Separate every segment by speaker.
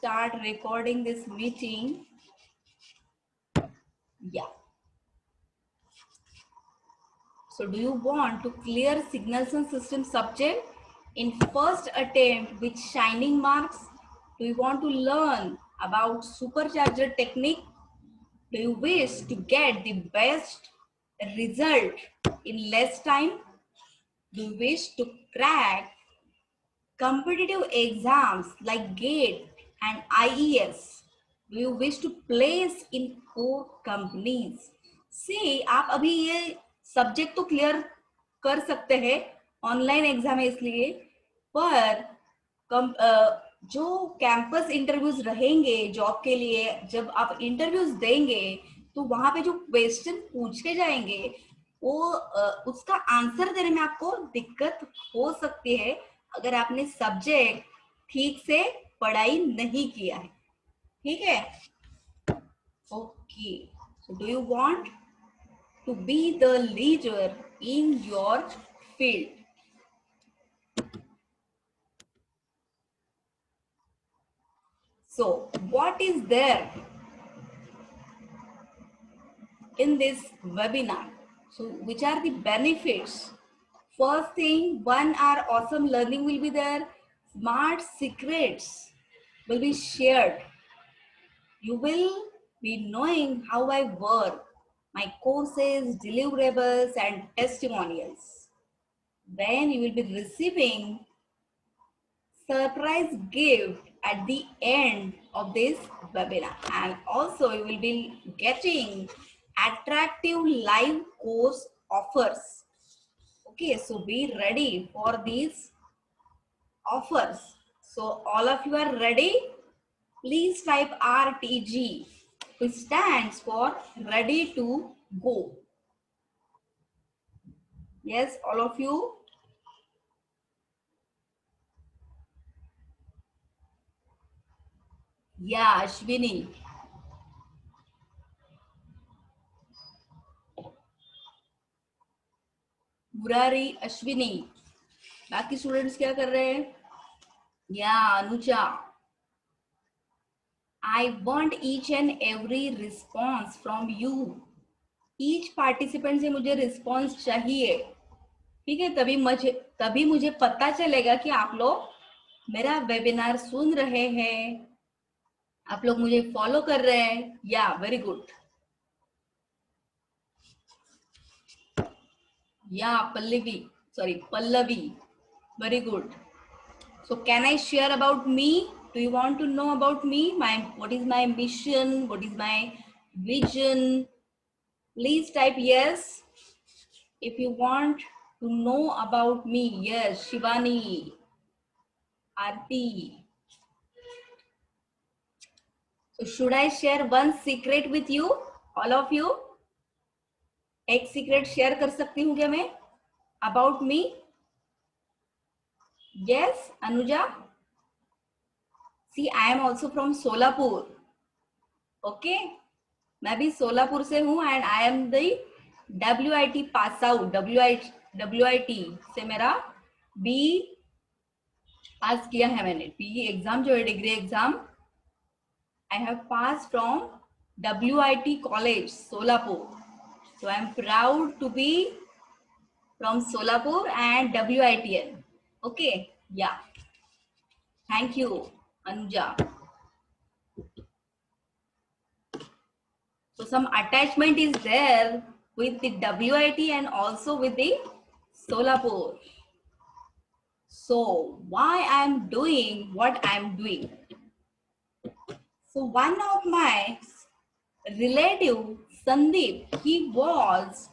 Speaker 1: start recording this meeting. Yeah. So do you want to clear signals and system subject in first attempt with shining marks? Do you want to learn about supercharger technique? Do you wish to get the best result in less time? Do you wish to crack competitive exams like GATE and IES? Do you wish to place in core companies? See, आप अभी ये subject तो clear कर सकते हैं, online exam है इसलिए, पर जो कैंपस इंटरव्यूज रहेंगे जॉब के लिए, जब आप इंटरव्यूज देंगे तो वहां पे जो क्वेश्चन पूछे जाएंगे वो उसका आंसर देने में आपको दिक्कत हो सकती है अगर आपने सब्जेक्ट ठीक से पढ़ाई नहीं किया है. ठीक है? Okay. So do you want to be the leader in your field? So what is there in this webinar? So which are the benefits? First thing, 1 hour awesome learning will be there. Smart secrets will be shared. You will be knowing how I work, my courses, deliverables, and testimonials. Then you will be receiving surprise gift at the end of this webinar, and also you will be getting attractive live course offers. Okay, so be ready for these offers. So all of you are ready? Please type RTG, which stands for ready to go. Yes, all of you? Yeah, Ashwini. Murari, Ashwini. बाकी students क्या कर रहे हैं? या Anuja. I want each and every response from you. Each participant से मुझे response चाहिए. ठीक है? तभी मुझे पता चलेगा कि आप लोग मेरा वेबिनार सुन रहे हैं, आप लोग मुझे फॉलो कर रहे हैं. या वेरी गुड. या Pallavi, very good. So can I share about me? Do you want to know about me? What is my mission? What is my vision? Please type yes if you want to know about me. Yes, Shivani, Aarti. So should I share one secret with you, all of you? एक secret share कर सकती हूँ क्या मैं about me? Yes, Anuja. See, I am also from Solapur. Okay, मैं भी सोलापुर से हूँ and I am the WIT pass out. WIT से मेरा बी पास किया है मैंने. बी एग्जाम जो है degree exam, I have pass from WIT college Solapur. So I am proud to be from Solapur and WITL. Okay, yeah. Thank you, Anuja. So some attachment is there with the WIT and also with the Solapur. So why I am doing what I am doing? So one of my relative, Sandeep, he was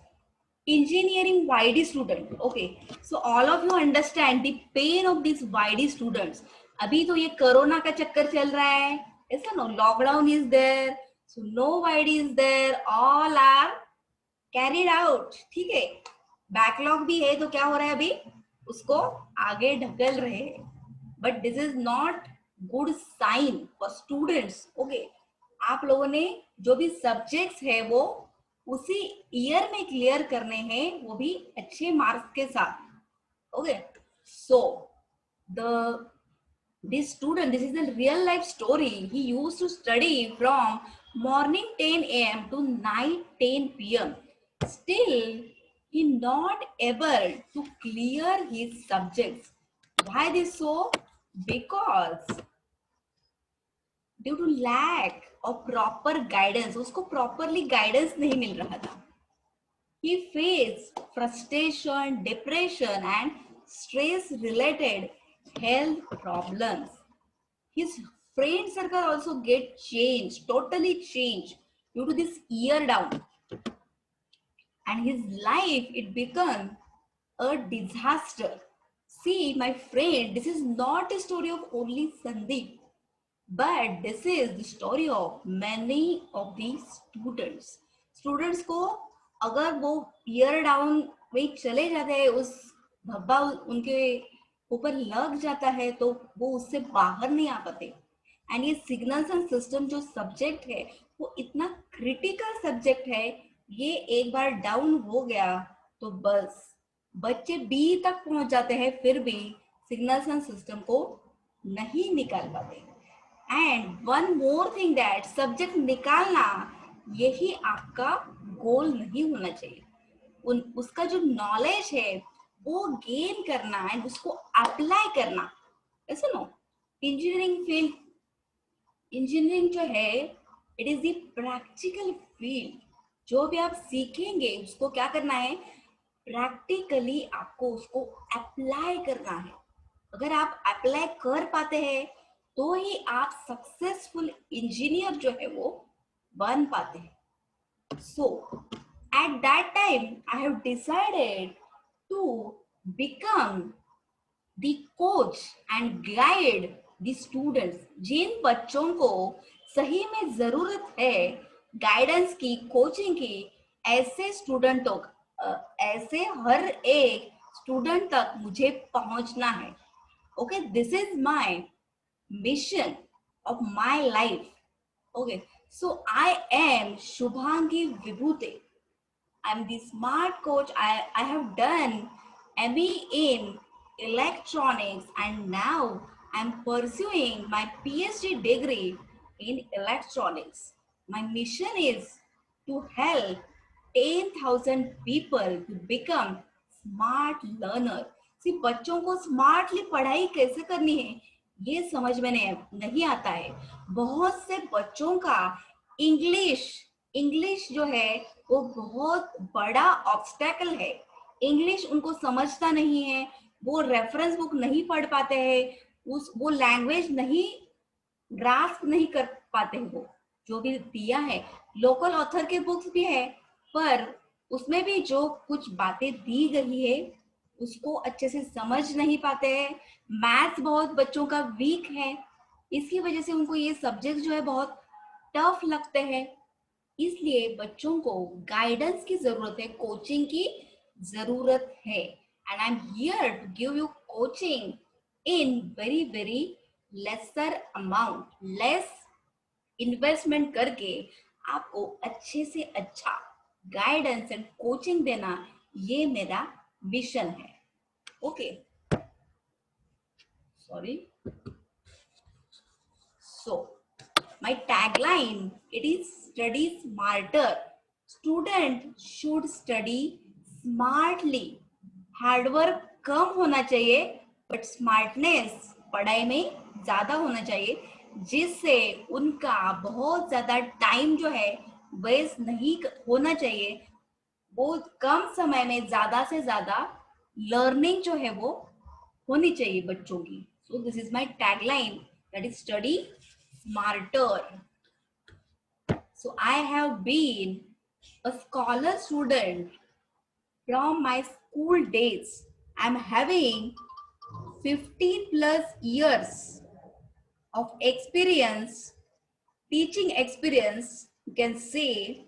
Speaker 1: engineering YD student. Okay, so all of you understand the pain of these YD students. अभी तो ये corona का चक्कर चल रहा है, ऐसा know, lockdown is there, so no YD is there, all are carried out. ठीक है, बैकलॉग भी है, तो क्या हो रहा है अभी उसको आगे ढकल रहे हैं. But this is not good sign for students. Okay, आप लोगों ने जो भी सब्जेक्ट्स है वो उसी ईयर में क्लियर करने हैं, वो भी अच्छे मार्क्स के साथ. Okay, so the This student, this is a real life story. He used to study from morning 10 a.m. to night 10 p.m. Still, he not able to clear his subjects. Why this so? Because due to lack of proper guidance, उसको properly guidance नहीं मिल रहा था. He faced frustration, depression, and stress related health problems. His friend circle also get changed, totally changed due to this year down. And his life, it become a disaster. See, my friend, this is not a story of only Sandeep, but this is the story of many of the students. Students को अगर वो year down में चले जाते हैं, उस धब्बा उनके ऊपर लग जाता है, तो वो उससे बाहर नहीं आ पाते. एंड ये सिग्नल्स एंड सिस्टम जो सब्जेक्ट है, वो इतना क्रिटिकल सब्जेक्ट है. ये एक बार डाउन हो गया तो बस बच्चे बी तक पहुंच जाते हैं, फिर भी सिग्नल्स एंड सिस्टम को नहीं निकाल पाते. And one more thing that subject निकालना यही आपका गोल नहीं होना चाहिए. उसका जो नॉलेज है वो गेन करना एंड उसको अप्लाई करना. ऐसा नो, इंजीनियरिंग फील्ड, इंजीनियरिंग जो है it is the practical field. जो भी आप सीखेंगे उसको क्या करना है, प्रैक्टिकली आपको उसको अप्लाई करना है. अगर आप अप्लाई कर पाते हैं तो ही आप सक्सेसफुल इंजीनियर जो है वो बन पाते हैं. So at that time I have decided to become the coach and guide the students. जिन बच्चों को सही में जरूरत है गाइडेंस की, कोचिंग की, ऐसे स्टूडेंटों, ऐसे हर एक स्टूडेंट तक मुझे पहुंचना है. Okay, this is my mission of my life. Okay, so I am Shubhangi Vibhute. I'm the smart coach. I have done ME in electronics and now I'm pursuing my PhD degree in electronics. My mission is to help 10,000 people to become smart learner. See, बच्चों को smartly पढ़ाई कैसे करनी है ये समझ में नहीं आता है. बहुत से बच्चों का इंग्लिश इंग्लिश जो है वो बहुत बड़ा ऑब्स्टेकल है. इंग्लिश उनको समझता नहीं है, वो रेफरेंस बुक नहीं पढ़ पाते हैं, वो लैंग्वेज नहीं ग्रास्प नहीं कर पाते हैं. वो जो भी दिया है लोकल ऑथर के बुक्स भी है, पर उसमें भी जो कुछ बातें दी गई है उसको अच्छे से समझ नहीं पाते हैं. मैथ्स बहुत बच्चों का वीक है, इसकी वजह से उनको ये सब्जेक्ट जो है बहुत टफ लगते हैं. इसलिए बच्चों को गाइडेंस की जरूरत है, कोचिंग की जरूरत है. And I am here to give you coaching in very very lesser amount, less investment करके आपको अच्छे से अच्छा गाइडेंस एंड कोचिंग देना, ये मेरा मिशन है. Okay, sorry. So my tagline, it is study smarter. Student should study smartly. Hard work कम होना चाहिए बट स्मार्टनेस पढ़ाई में ज्यादा होना चाहिए, जिससे उनका बहुत ज्यादा टाइम जो है वेस्ट नहीं होना चाहिए. वो कम समय में ज्यादा से ज्यादा लर्निंग जो है वो होनी चाहिए बच्चों की. So this is my tagline, that is study smarter. So I have been a scholar student from my school days. I'm having 15 plus years of experience, teaching experience, you can say.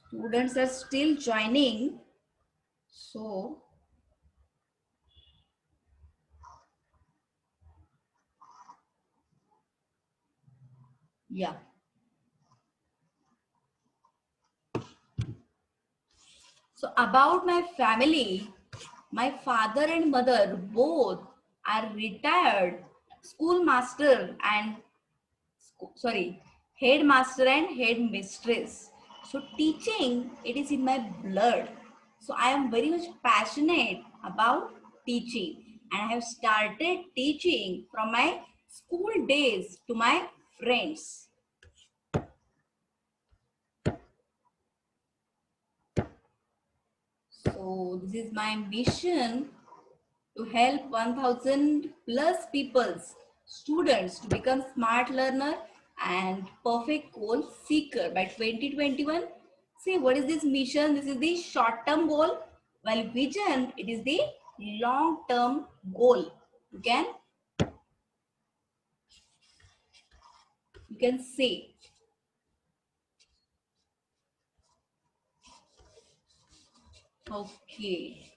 Speaker 1: Students are still joining, so yeah. So about my family, My father and mother both are retired schoolmaster and sorry, headmaster and headmistress. So teaching, it is in my blood. So I am very much passionate about teaching, and I have started teaching from my school days to my friends. So this is my mission to help 1000 plus people's students to become smart learner and perfect goal seeker by 2021. See, what is this mission? This is the short term goal, while vision, it is the long term goal. You can say. Okay,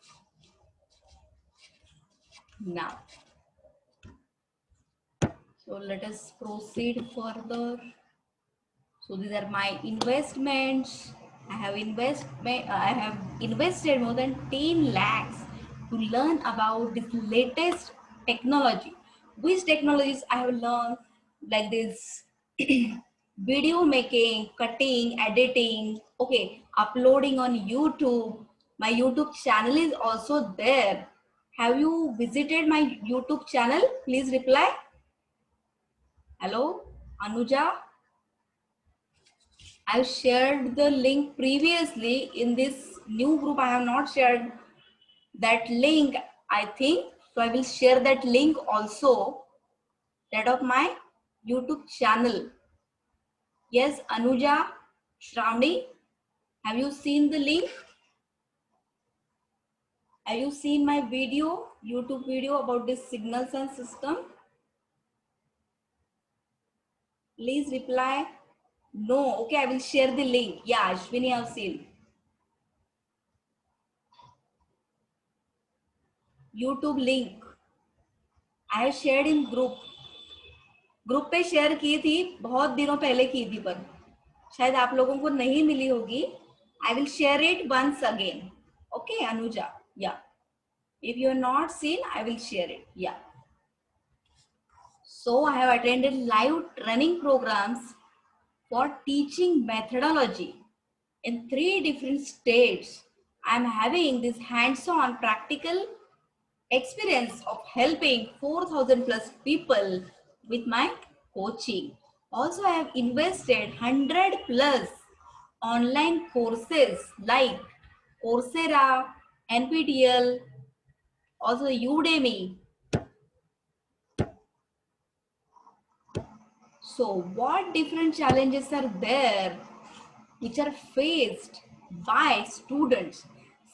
Speaker 1: now so let us proceed further. So these are my investments. I have invested more than 10 lakhs to learn about this latest technology. Which technologies I have learned, like this video making, cutting, editing, okay, uploading on YouTube. My YouTube channel is also there. Have you visited my YouTube channel? Please reply. Hello, Anuja. I've shared the link previously in this new group. I have not shared that link, I think. So I will share that link also, that of my YouTube channel. Yes, Anuja, Shravani, have you seen the link? Have you seen my video, YouTube video about this signals and system? Please reply. No. Okay, I will share the link. Yeah, Ashwini, I've seen. YouTube link. I have shared in group. Group पे share की थी, बहुत दिनों पहले की थी, पर शायद आप लोगों को नहीं मिली होगी. I will share it once again. Okay Anuja, या if you are not seen I will share it. या so I have attended live training programs for teaching methodology in 3 different states. I am having this hands-on practical experience of helping 4,000 plus people with my coaching. Also, I have invested 100 plus online courses like Coursera, NPTEL, also Udemy. So, what different challenges are there which are faced by students?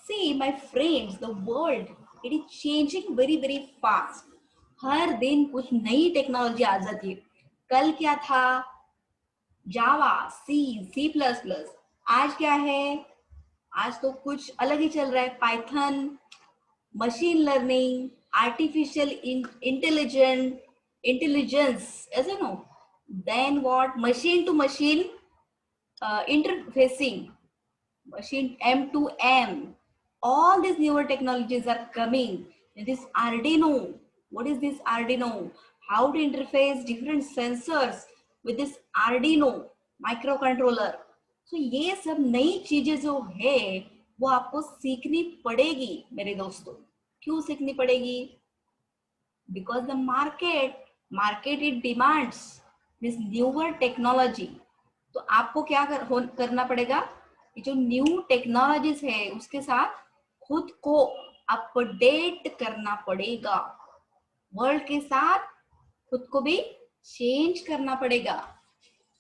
Speaker 1: See, my friends, the world, it is changing very very fast. हर दिन कुछ नई technology आ जाती है. कल क्या था? जावा, C plus plus. आज क्या है? आज तो कुछ अलग ही चल रहा है. Python, machine learning, artificial intelligence, ऐसे no. Then what? Machine to machine interfacing, machine M to M. All these newer technologies are coming. And this Arduino, what is this Arduino? How to interface different sensors with this Arduino microcontroller. So ये सब नई चीजें जो है वो आपको सीखनी पड़ेगी मेरे दोस्तों. क्यों सीखनी पड़ेगी? Because the market it demands this newer technology. तो आपको क्या करना पड़ेगा? ये जो न्यू टेक्नोलॉजीज है उसके साथ खुद को अपडेट करना पड़ेगा. वर्ल्ड के साथ खुद को भी चेंज करना पड़ेगा.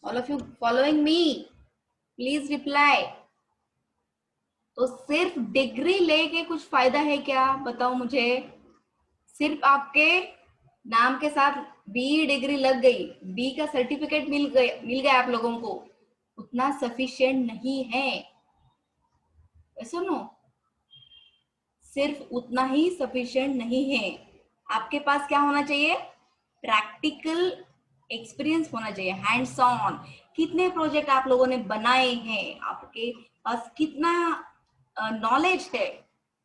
Speaker 1: All of you following me? Please reply. तो सिर्फ डिग्री लेके कुछ फायदा है क्या? बताओ मुझे. सिर्फ आपके नाम के साथ बी डिग्री लग गई, बी का सर्टिफिकेट मिल गया आप लोगों को, उतना सफिशिएंट नहीं है. सुनो, सिर्फ उतना ही सफिशिएंट नहीं है. आपके पास क्या होना चाहिए? प्रैक्टिकल एक्सपीरियंस होना चाहिए, हैंड्स ऑन. कितने प्रोजेक्ट आप लोगों ने बनाए हैं? आपके पास कितना नॉलेज है?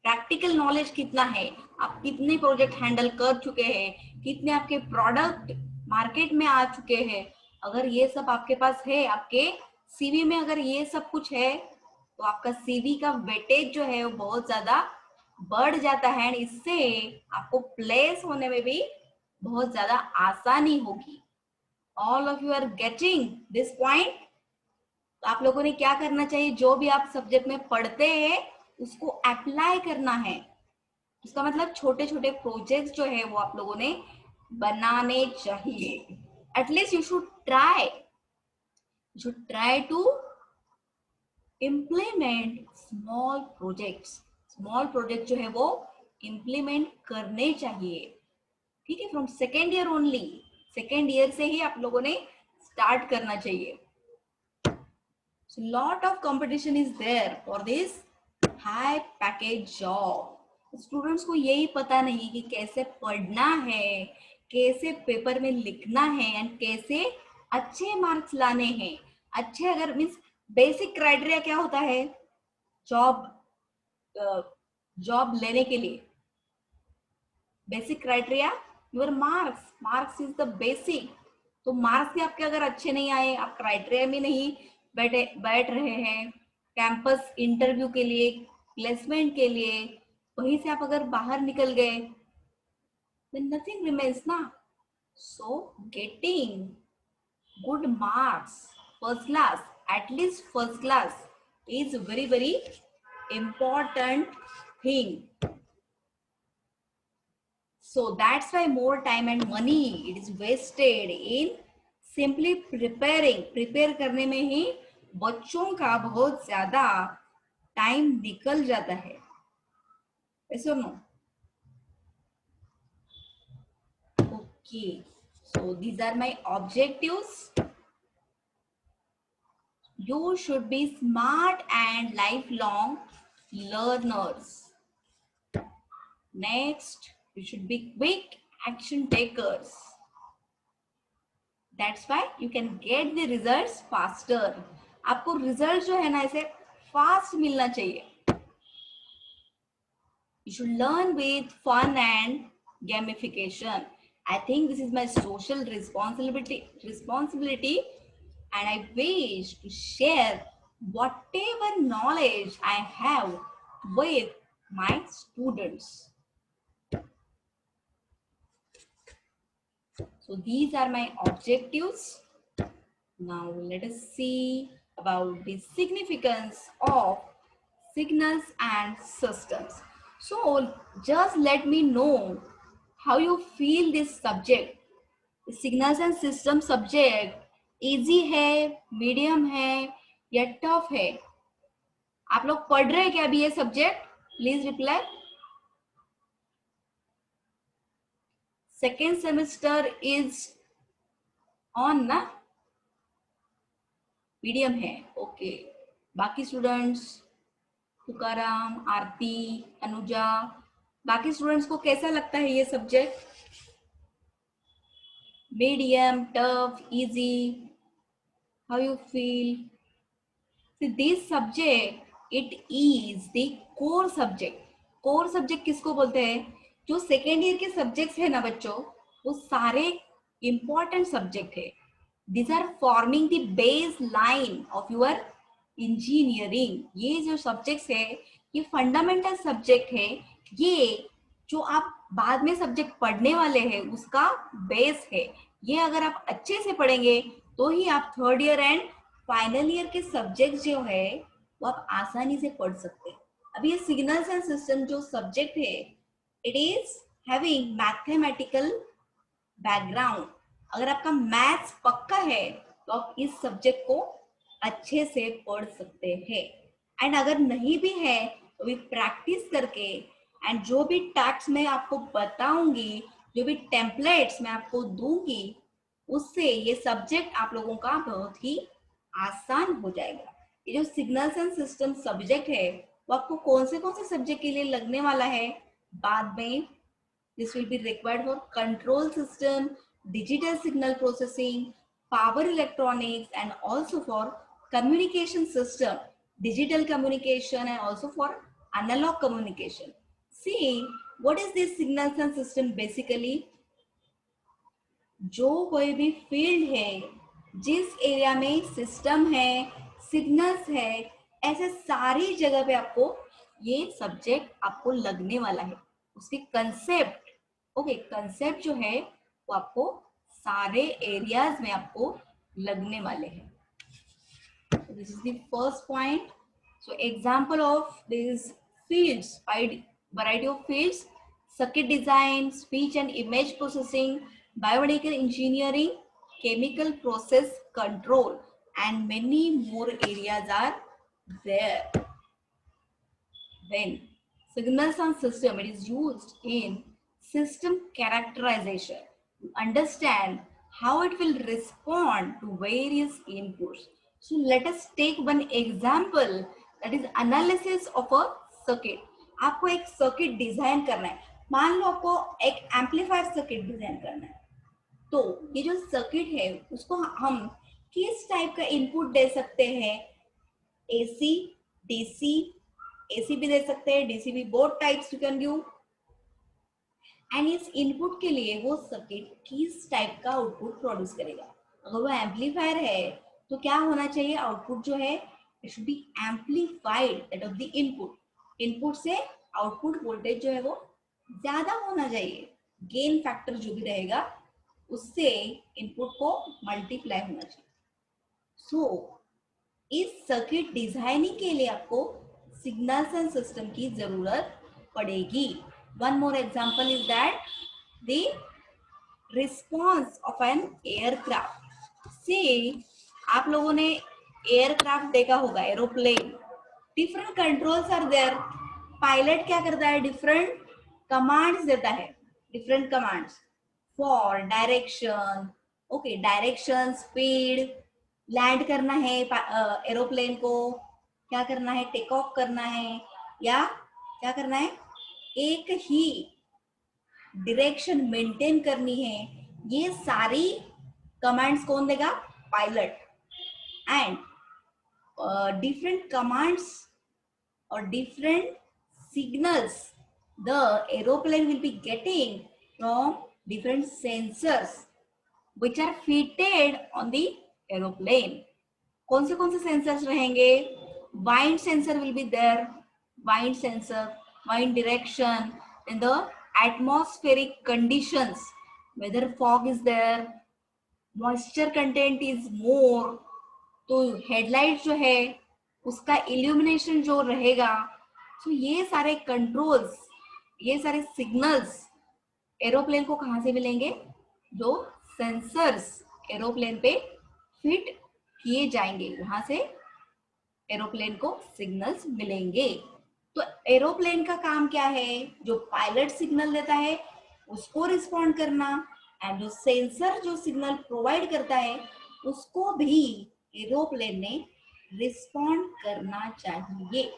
Speaker 1: प्रैक्टिकल नॉलेज कितना है, आप कितने प्रोजेक्ट हैंडल कर चुके हैं, कितने आपके प्रोडक्ट मार्केट में आ चुके हैं। अगर ये सब आपके पास है, आपके सीवी में अगर ये सब कुछ है, तो आपका सीवी का वेटेज जो है वो बहुत ज्यादा बढ़ जाता है एंड इससे आपको प्लेस होने में भी बहुत ज्यादा आसानी होगी। All of you are getting this point. तो आप लोगों ने क्या करना चाहिए, जो भी आप सब्जेक्ट में पढ़ते हैं उसको अप्लाई करना है। उसका मतलब छोटे छोटे प्रोजेक्ट्स जो है वो आप लोगों ने बनाने चाहिए। At least you should try to implement small projects. Small project जो है वो इम्प्लीमेंट करने चाहिए। ठीक है, from second year only, second year से ही आप लोगों ने स्टार्ट करना चाहिए। So lot of competition is there for this high package job. Students को यही पता नहीं कि कैसे पढ़ना है, कैसे पेपर में लिखना है एंड कैसे अच्छे मार्क्स लाने हैं। अच्छे अगर मीन्स बेसिक क्राइटेरिया क्या होता है जॉब जॉब लेने के लिए? Basic criteria your marks. Marks is the basic. तो मार्क्स ही आपके अगर अच्छे नहीं आए, आप क्राइटेरिया में नहीं बैठ रहे हैं कैंपस इंटरव्यू के लिए, प्लेसमेंट के लिए, वहीं से आप अगर बाहर निकल गए, then nothing remains ना। So getting good marks, first class, at least first class is very very important thing. So that's why more time and money it is wasted in simply preparing. Prepare करने में ही बच्चों का बहुत ज्यादा time निकल जाता है। ऐसा no? Okay. So these are my objectives. You should be smart and lifelong learners. Next, you should be quick action takers. That's why you can get the results faster. आपको रिजल्ट जो है ना ऐसे fast मिलना चाहिए। You should learn with fun and gamification. I think this is my social responsibility, and I wish to share whatever knowledge I have with my students. So these are my objectives. Now let us see about the significance of signals and systems. So just let me know how you feel this subject. Signals and system subject easy है, medium है या tough है? आप लोग पढ़ रहे हैं क्या अभी ये subject? Please reply. Second semester is on ना? मीडियम है, ओके। बाकी स्टूडेंट्स, तुकाराम, आरती, अनुजा, बाकी स्टूडेंट्स को कैसा लगता है ये subject? Medium, tough, easy? How you feel? This subject it is the core subject. Core subject किसको बोलते हैं? जो सेकेंड ईयर के सब्जेक्ट्स है ना बच्चों, वो सारे इंपॉर्टेंट सब्जेक्ट है। These are forming the base line of your engineering. ये जो सब्जेक्ट्स है ये फंडामेंटल सब्जेक्ट है। ये जो आप बाद में सब्जेक्ट पढ़ने वाले हैं उसका बेस है। ये अगर आप अच्छे से पढ़ेंगे तो ही आप third year and final year के सब्जेक्ट जो है वो आप आसानी से पढ़ सकते हैं। अभी ये सिग्नल्स एंड सिस्टम जो सब्जेक्ट है it is having mathematical background. अगर आपका मैथ्स पक्का है तो आप इस सब्जेक्ट को अच्छे से पढ़ सकते हैं। एंड अगर नहीं भी है तो भी प्रैक्टिस करके एंड जो भी टैक्स मैं आपको बताऊंगी, जो भी टेम्पलेट्स मैं आपको दूंगी, उससे ये सब्जेक्ट आप लोगों का बहुत ही आसान हो जाएगा। ये जो सिग्नल्स एंड सिस्टम सब्जेक्ट है वो आपको कौन से सब्जेक्ट के लिए लगने वाला है बाद में? This will be required for control system, digital signal processing, power electronics, and also for communication system, digital communication, and also for analog communication. See, what is this signals and system basically? जो कोई भी field है, जिस area में system है, signals है, ऐसे सारी जगह पे आपको ये सब्जेक्ट आपको लगने वाला है. उसके कंसेप्ट, ओके, कंसेप्ट जो है वो आपको सारे एरियाज में आपको लगने वाले हैं. This is the first point. So example of these fields, variety of fields: circuit design, speech and image processing, biomedical engineering, chemical process control, and many more areas are there. Then signals and system, it is used in system characterization to understand how it will respond to various inputs. So let us take one example, that is analysis of a circuit. आपको एक circuit design करना है. मान लो आपको एक amplifier circuit design करना है. तो ये जो सर्किट है उसको हम किस टाइप का इनपुट दे सकते हैं? एसी, डीसी, एसी भी दे सकते हैं, डीसी भी, both types you can give. And इस इनपुट के लिए वो सर्किट किस टाइप का आउटपुट प्रोड्यूस करेगा. अगर वो एम्पलीफायर है तो क्या होना चाहिए? आउटपुट जो है it should be amplified that of the input. Input से आउटपुट वोल्टेज जो है वो ज्यादा होना चाहिए. गेन फैक्टर जो भी रहेगा उससे इनपुट को मल्टीप्लाई होना चाहिए. सो इस सर्किट डिजाइनिंग के लिए आपको सिग्नल्स एंड सिस्टम की जरूरत पड़ेगी. One more example is that the response of an aircraft. Say आप लोगों ने एयरक्राफ्ट देखा होगा, aeroplane. Different controls are there. Pilot क्या करता है? डिफरेंट कमांड्स देता है. Different commands for direction, okay, direction, speed, land करना है एरोप्लेन को, क्या करना है? टेक ऑफ करना है, या क्या करना है? एक ही डायरेक्शन मेंटेन करनी है. ये सारी कमांड्स कौन देगा? Pilot. And different commands or different signals the aeroplane will be getting from different sensors which are fitted on the aeroplane. कौन से सेंसर्स रहेंगे? wind sensor will be there, wind sensor, wind direction, and the atmospheric conditions, whether fog is there, moisture content is more, तो headlight जो है उसका illumination जो रहेगा. तो ये सारे कंट्रोल्स, ये सारे सिग्नल्स एरोप्लेन को कहां से मिलेंगे? जो सेंसर्स एरोप्लेन पे फिट किए जाएंगे वहां से एरोप्लेन को सिग्नल्स मिलेंगे. तो एरोप्लेन का काम क्या है? जो पायलट सिग्नल देता है उसको रिस्पॉन्ड करना, एंड जो सेंसर जो सिग्नल प्रोवाइड करता है उसको भी एरोप्लेन ने रिस्पॉन्ड करना चाहिए.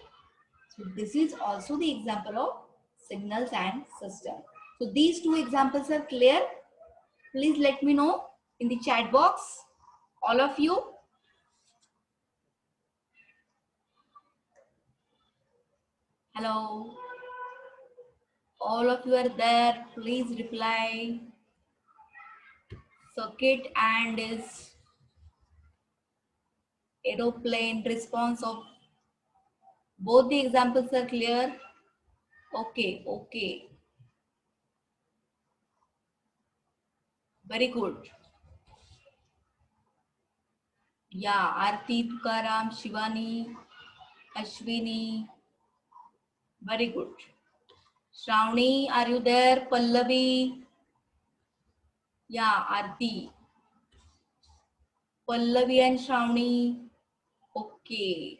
Speaker 1: So this is also the example of signals and system. So these two examples are clear. Please let me know in the chat box, all of you. Hello, all of you are there. Please reply. Circuit and is aeroplane response of both the examples are clear. Okay, okay, very good. Yeah, Aarti, Tukaram, Shivani, Ashwini, very good. Shravani, are you there? Pallavi, yeah, Aarti, Pallavi and Shravani, okay,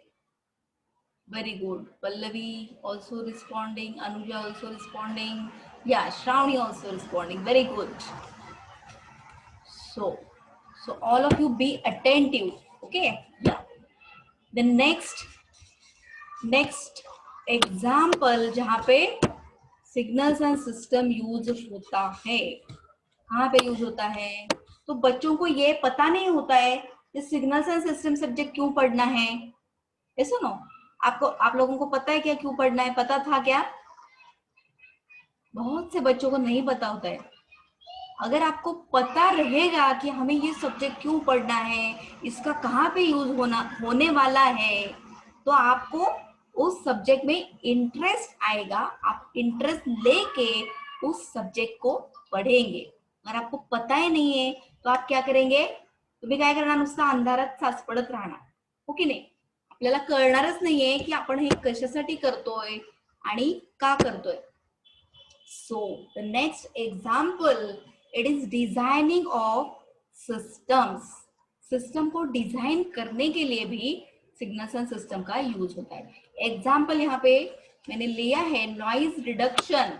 Speaker 1: very good. Pallavi also responding, Anuja also responding, yeah, Shravani also responding, very good. So all of you be attentive, okay? Yeah. The next example जहाँ पे signals and system use होता है, कहाँ पे use होता है? तो बच्चों को ये पता नहीं होता है कि सिग्नल्स एंड सिस्टम सब्जेक्ट क्यों पढ़ना है. ये सुनो, आप लोगों को पता है क्या क्यों पढ़ना है? पता था क्या? बहुत से बच्चों को नहीं पता होता है। अगर आपको पता रहेगा कि हमें ये सब्जेक्ट क्यों पढ़ना है, इसका कहाँ पे यूज होने वाला है, तो आपको उस सब्जेक्ट में इंटरेस्ट आएगा। आप इंटरेस्ट लेके उस सब्जेक्ट को पढ़ेंगे। अगर आपको पता ही नहीं है तो आप क्या करेंगे? तुम्ही काय करणार? नुसतं अंधारात साच पडत राहणार, हो की नाही? आपल्याला कळणारच नाहीये की आपण हे कशासाठी करतोय आणि का करतोय. So the next example, it is designing of systems. System को डिजाइन करने के लिए भी सिग्नल्स एंड सिस्टम का यूज होता है. एग्जाम्पल यहाँ पे मैंने लिया है noise reduction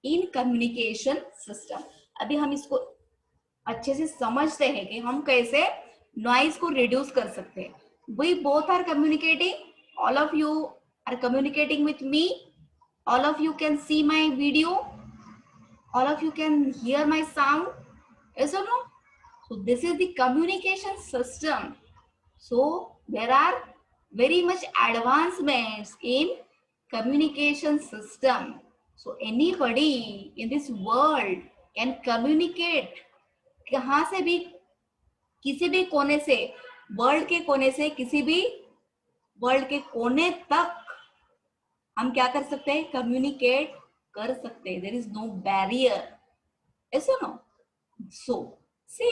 Speaker 1: in communication system. अभी हम इसको अच्छे से समझते हैं कि हम कैसे नॉइज को रिड्यूस कर सकते हैं. We both are communicating. All of you are communicating with me. All of you can see my video. All of you can hear my sound. Yes or no? So this is the communication system. So there are very much advancements in communication system. So anybody in this world can communicate. कहाँ से भी, किसी भी कोने से, world के कोने से किसी भी वर्ल्ड के कोने तक हम क्या कर सकते हैं? कम्युनिकेट कर सकते हैं. There is no barrier. ऐसा नो. सो से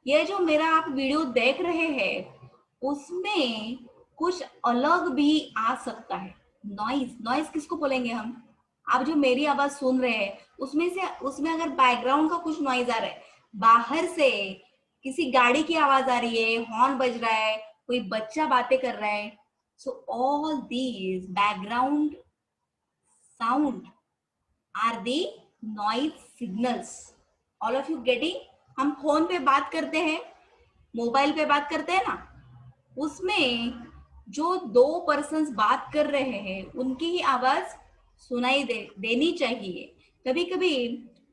Speaker 1: ये जो मेरा आप वीडियो देख रहे हैं उसमें कुछ अलग भी आ सकता है. नॉइज, नॉइज किसको बोलेंगे हम? आप जो मेरी आवाज सुन रहे हैं उसमें अगर बैकग्राउंड का कुछ नॉइज आ रहा है, बाहर से किसी गाड़ी की आवाज आ रही है, हॉर्न बज रहा है, कोई बच्चा बातें कर रहा है, so all these background sound are the noise signals. All of you getting? हम फोन पे बात करते हैं, मोबाइल पे बात करते हैं ना, उसमें जो दो पर्सन्स बात कर रहे हैं उनकी ही आवाज सुनाई देनी चाहिए. कभी कभी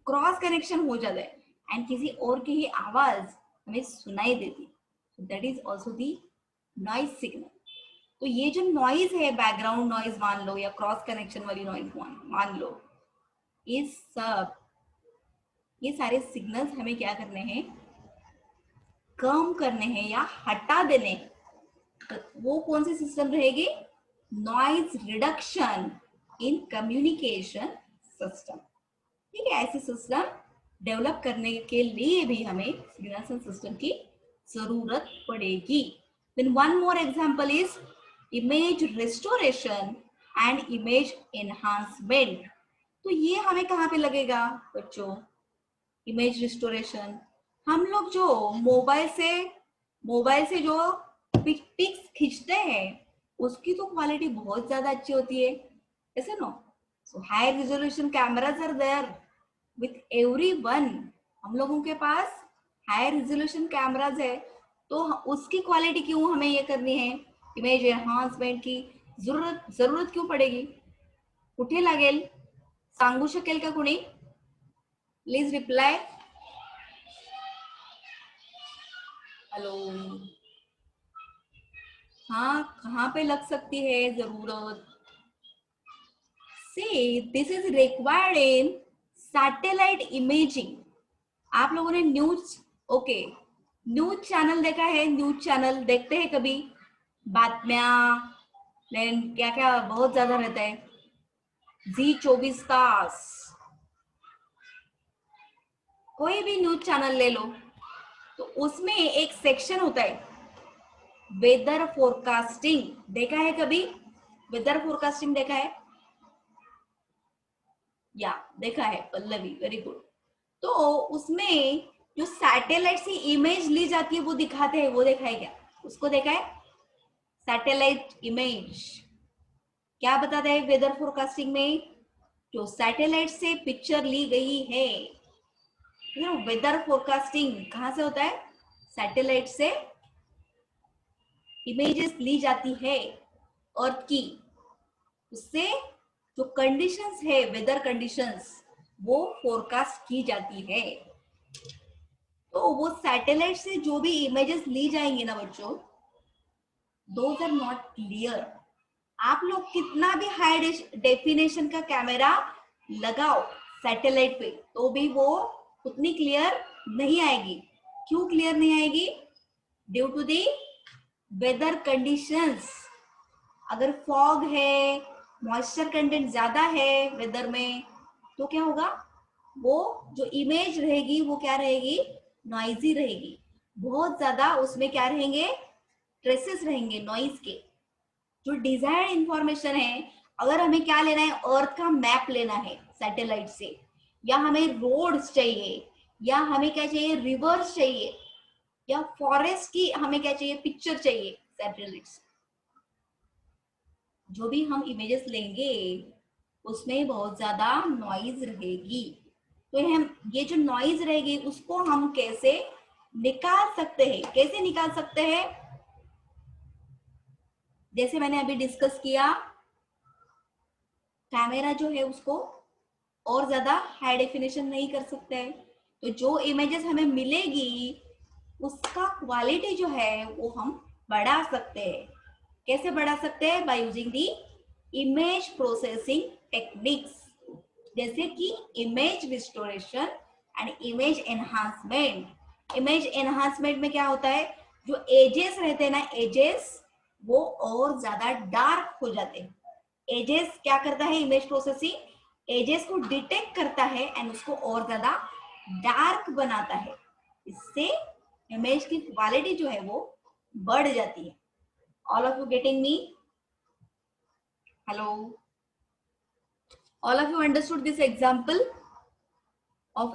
Speaker 1: क्रॉस कनेक्शन हो जाता है एंड किसी और की ही आवाज हमें सुनाई देती. That is also the noise signal. तो ये जो नॉइज है, बैकग्राउंड नॉइज मान लो या क्रॉस कनेक्शन वाली नॉइज मान लो, ये सारे सिग्नल्स हमें क्या करने हैं? कम करने हैं या हटा देने. तो वो कौन सी सिस्टम रहेगी? Noise reduction in communication system. ठीक है, ऐसी सिस्टम डेवलप करने के लिए भी हमें सिग्नल सिस्टम की जरूरत पड़ेगी. Then one more example is image restoration and image enhancement. तो ये हमें कहाँ पे लगेगा बच्चों? इमेज रिस्टोरेशन, हम लोग जो मोबाइल से जो पिक्स खींचते हैं उसकी तो क्वालिटी बहुत ज्यादा अच्छी होती है, ऐसे know. So high resolution cameras are there with everyone. हम लोगों के पास हाई रिजोल्यूशन कैमराज है, तो उसकी क्वालिटी क्यों हमें ये करनी है? इमेज एनहांसमेंट की जरूरत क्यों पड़ेगी? कुठे लागेल? सांगू शकेल का कुणी? Please reply. हेलो. हाँ, कहाँ पे लग सकती है जरूरत? See, this is required in satellite imaging. आप लोगों ने न्यूज चैनल देखा है? न्यूज चैनल देखते हैं कभी? बातम्या क्या क्या बहुत ज्यादा रहता है. जी24 तास, कोई भी न्यूज चैनल ले लो, तो उसमें एक सेक्शन होता है वेदर फोरकास्टिंग. देखा है कभी? वेदर फोरकास्टिंग देखा है? या देखा है पल्लवी, वेरी गुड. तो उसमें जो सैटेलाइट से इमेज ली जाती है वो दिखाते हैं, वो देखा है क्या? उसको देखा है? सैटेलाइट इमेज क्या बताता है वेदर फोरकास्टिंग में? जो सैटेलाइट से पिक्चर ली गई है. वेदर फोरकास्टिंग कहाँ से होता है? सैटेलाइट से इमेजेस ली जाती है अर्थ की, उससे जो कंडीशंस है, वेदर कंडीशंस, वो फोरकास्ट की जाती है. तो वो सैटेलाइट से जो भी इमेजेस ली जाएंगी ना बच्चों, दोज आर नॉट क्लियर। आप लोग कितना भी हाई डेफिनेशन का कैमरा लगाओ सैटेलाइट पे तो भी वो उतनी क्लियर नहीं आएगी। क्यों क्लियर नहीं आएगी? Due to the weather conditions. अगर फॉग है, मॉइस्चर कंटेंट ज्यादा है वेदर में, तो क्या होगा, वो जो इमेज रहेगी वो क्या रहेगी, नॉइजी रहेगी। बहुत ज्यादा उसमें क्या रहेंगे, ट्रेसेस रहेंगे नॉइज के। जो डिजायर्ड इंफॉर्मेशन है, अगर हमें क्या लेना है, अर्थ का मैप लेना है सैटेलाइट से, या हमें रोड्स चाहिए, या हमें क्या चाहिए, रिवर्स चाहिए, या फॉरेस्ट की हमें क्या चाहिए, पिक्चर चाहिए सैटेलाइट से, जो भी हम इमेजेस लेंगे उसमें बहुत ज्यादा नॉइज रहेगी। तो हम ये जो नॉइज रहेगी उसको हम कैसे निकाल सकते हैं, कैसे निकाल सकते हैं? जैसे मैंने अभी डिस्कस किया, कैमरा जो है उसको और ज्यादा हाई डेफिनेशन नहीं कर सकते हैं, तो जो इमेजेस हमें मिलेगी उसका क्वालिटी जो है वो हम बढ़ा सकते हैं। कैसे बढ़ा सकते हैं? By using the image processing techniques, जैसे कि image restoration and image enhancement. Image enhancement में क्या होता है, जो एजेस रहते हैं ना, एजेस वो और ज्यादा डार्क हो जाते हैं। एजेस क्या करता है इमेज प्रोसेसिंग, एजेस को डिटेक्ट करता है एंड उसको और ज्यादा डार्क बनाता है। इससे इमेज की क्वालिटी जो है वो बढ़ जाती है। All of you getting me? Hello, all of you understood this example of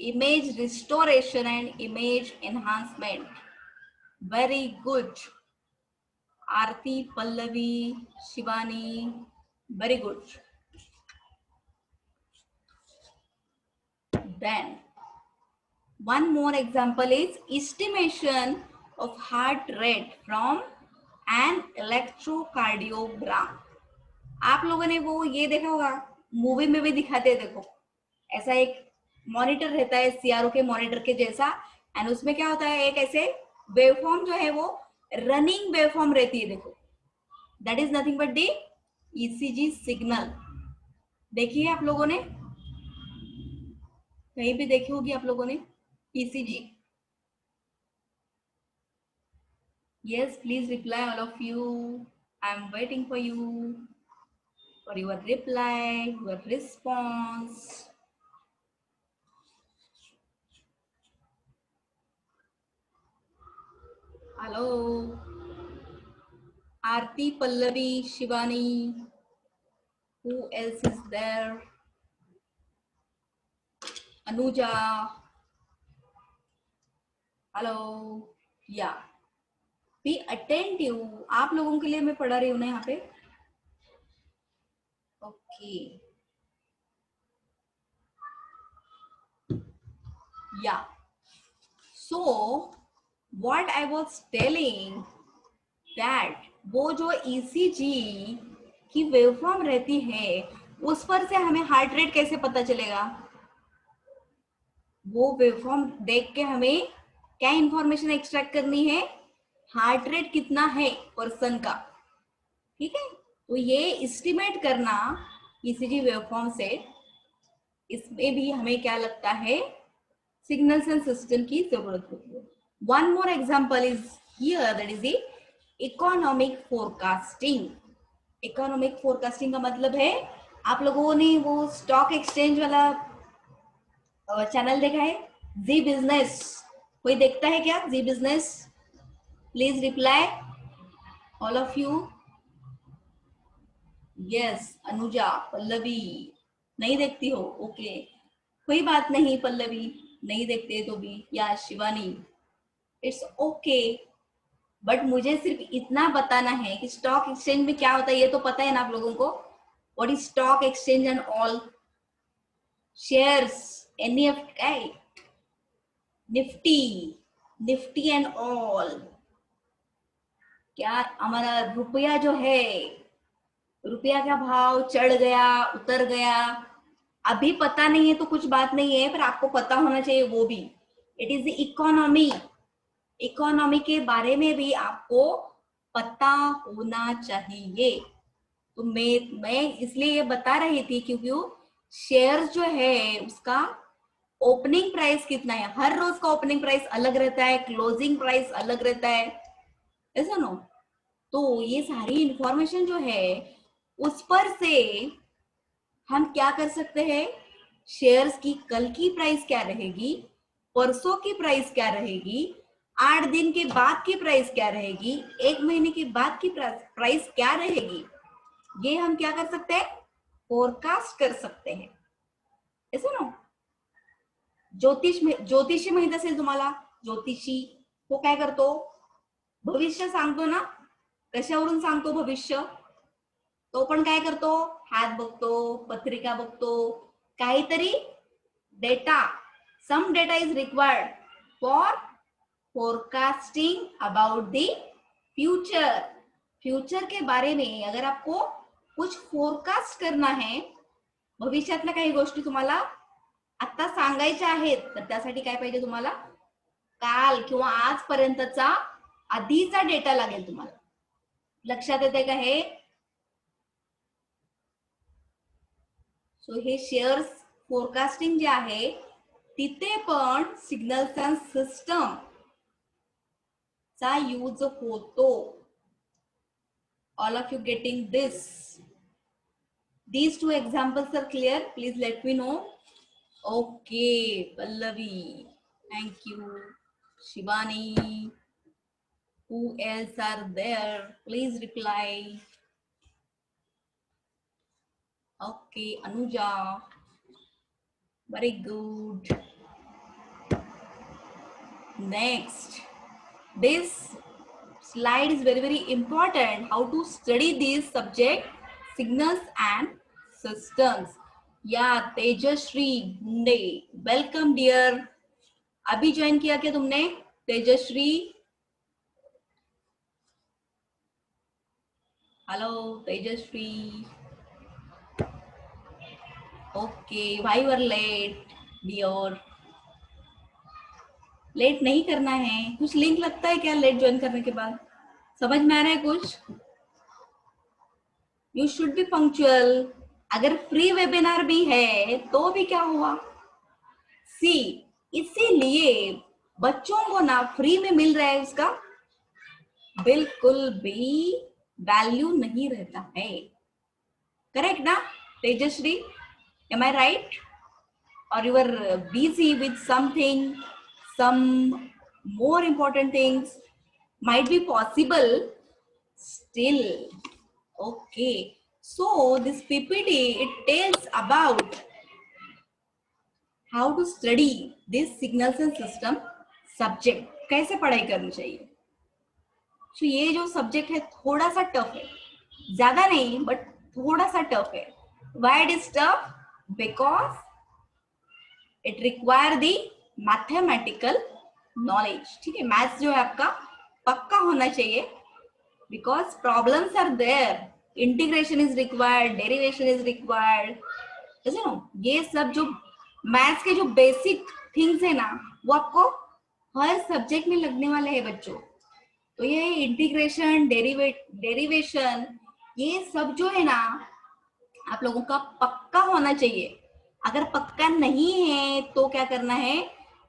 Speaker 1: image restoration and image enhancement? Very good. Aarti, Pallavi, Shivani, very good. Then one more example is estimation of heart rate from an electrocardiogram. आप लोगों ने वो ये देखा होगा, movie में भी दिखाते हैं, देखो ऐसा एक मॉनिटर रहता है सीआरओ के मॉनिटर के जैसा, एंड उसमें क्या होता है, एक ऐसे वेवफॉर्म जो है वो रनिंग वेवफॉर्म रहती है, देखो that is nothing but the ECG signal. देखिए आप लोगों ने कहीं भी देखी होगी आप लोगों ने ECG? Yes, please reply all of you, I am waiting for you, for your reply, your response. Hello, Aarti, Pallavi, Shivani. Who else is there? Anuja. Hello. Yeah. Be attentive. आप लोगों के लिए मैं पढ़ा रही हूँ ना यहाँ पे. Okay. Yeah. So what I was telling that वो जो ECG की वेवफॉर्म रहती है उस पर से हमें हार्ट रेट कैसे पता चलेगा? वो वेवफॉर्म देख के हमें क्या इंफॉर्मेशन एक्सट्रैक्ट करनी है, हार्ट रेट कितना है पर्सन का, ठीक है। तो ये एस्टिमेट करना ईसीजी वेवफॉर्म से, इसमें भी हमें क्या लगता है, सिग्नल्स एंड सिस्टम की जरूरत होती है। One more example is here, that is the economic forecasting. Economic forecasting का मतलब है, आप लोगों ने वो स्टॉक एक्सचेंज वाला चैनल देखा है, जी बिजनेस? कोई देखता है क्या Zee Business? Please reply all of you. Yes, Anuja, Pallavi नहीं देखती हो? ओके, कोई बात नहीं पल्लवी, नहीं देखते तो भी, या शिवानी, इट्स ओके। बट मुझे सिर्फ इतना बताना है कि स्टॉक एक्सचेंज में क्या होता है, ये तो पता है ना आप लोगों को, what is stock exchange and all, shares, NEFT, Nifty, Nifty and all. क्या हमारा रुपया जो है, रुपया का भाव चढ़ गया उतर गया, अभी पता नहीं है तो कुछ बात नहीं है, पर आपको पता होना चाहिए वो भी। It is the economy. Economy के बारे में भी आपको पता होना चाहिए। तो मैं इसलिए ये बता रही थी क्योंकि शेयर जो है उसका ओपनिंग प्राइस कितना है, हर रोज का ओपनिंग प्राइस अलग रहता है, क्लोजिंग प्राइस अलग रहता है, ऐसा नो। तो ये सारी इंफॉर्मेशन जो है उस पर से हम क्या कर सकते हैं, शेयर्स की कल की प्राइस क्या रहेगी, परसों की प्राइस क्या रहेगी, 8 दिन के बाद की प्राइस क्या रहेगी, 1 महीने के बाद की प्राइस क्या रहेगी, ये हम क्या कर सकते हैं, फोरकास्ट कर सकते हैं, ऐसा ना। ज्योतिषी माहित असेल तुम्हाला, ज्योतिषी तो काय करतो, भविष्य सांगतो ना, कशावरून सांगतो भविष्य, तो पण काय करतो, हात बघतो, पत्रिका बघतो, काहीतरी data, some data is required for forecasting about the future. Future के बारे में अगर आपको कुछ फोरकास्ट करना है, भविष्यातल्या काही गोष्टी तुम्हाला आता सांगायच्या आहेत, तर त्यासाठी काय पाहिजे तुम्हाला, काल किंवा आजपर्यंतचा आधीचा डेटा लागेल तुम्हाला, लक्षात येते का हे। सो हे शेअर्स फोरकास्टिंग जे आहे तिथे पण सिग्नल्स अँड सिस्टम चा यूज होतो। All of you getting this? These two examples are clear, please let me know. Okay, Pallavi, thank you. Shivani, who else are there, please reply. Okay, Anuja, very good. Next, this slide is very important, how to study this subject, signals and systems. Yeah, Tejashree Gunde, welcome dear. अभी join किया क्या तुमने, Tejashri? Hello Tejashri. Okay, why you are late dear? Late नहीं करना है, कुछ link लगता है क्या लेट ज्वाइन करने के बाद, समझ में आ रहा है कुछ? You should be punctual. अगर फ्री वेबिनार भी है तो भी क्या हुआ, सी, इसीलिए बच्चों को ना फ्री में मिल रहा है, उसका बिल्कुल भी वैल्यू नहीं रहता है। करेक्ट ना Tejashri, am I right? or you are busy with something, some more important things might be possible still. Okay, so this PPT, it tells about how to study this signals and system subject, कैसे पढ़ाई करनी चाहिए। तो ये जो subject है थोड़ा सा टफ है, ज्यादा नहीं बट थोड़ा सा टफ है। Why it is tough? Because it require the mathematical knowledge. ठीक है, मैथ्स जो है आपका पक्का होना चाहिए, because problems are there, integration is required, derivation is required, जैसे नो, ये सब जो मैथ्स के जो बेसिक थिंग्स है ना, वो आपको हर सब्जेक्ट में लगने वाले हैं बच्चों। तो ये इंटीग्रेशन, डेरिवेशन, ये सब जो है ना आप लोगों का पक्का होना चाहिए। अगर पक्का नहीं है तो क्या करना है,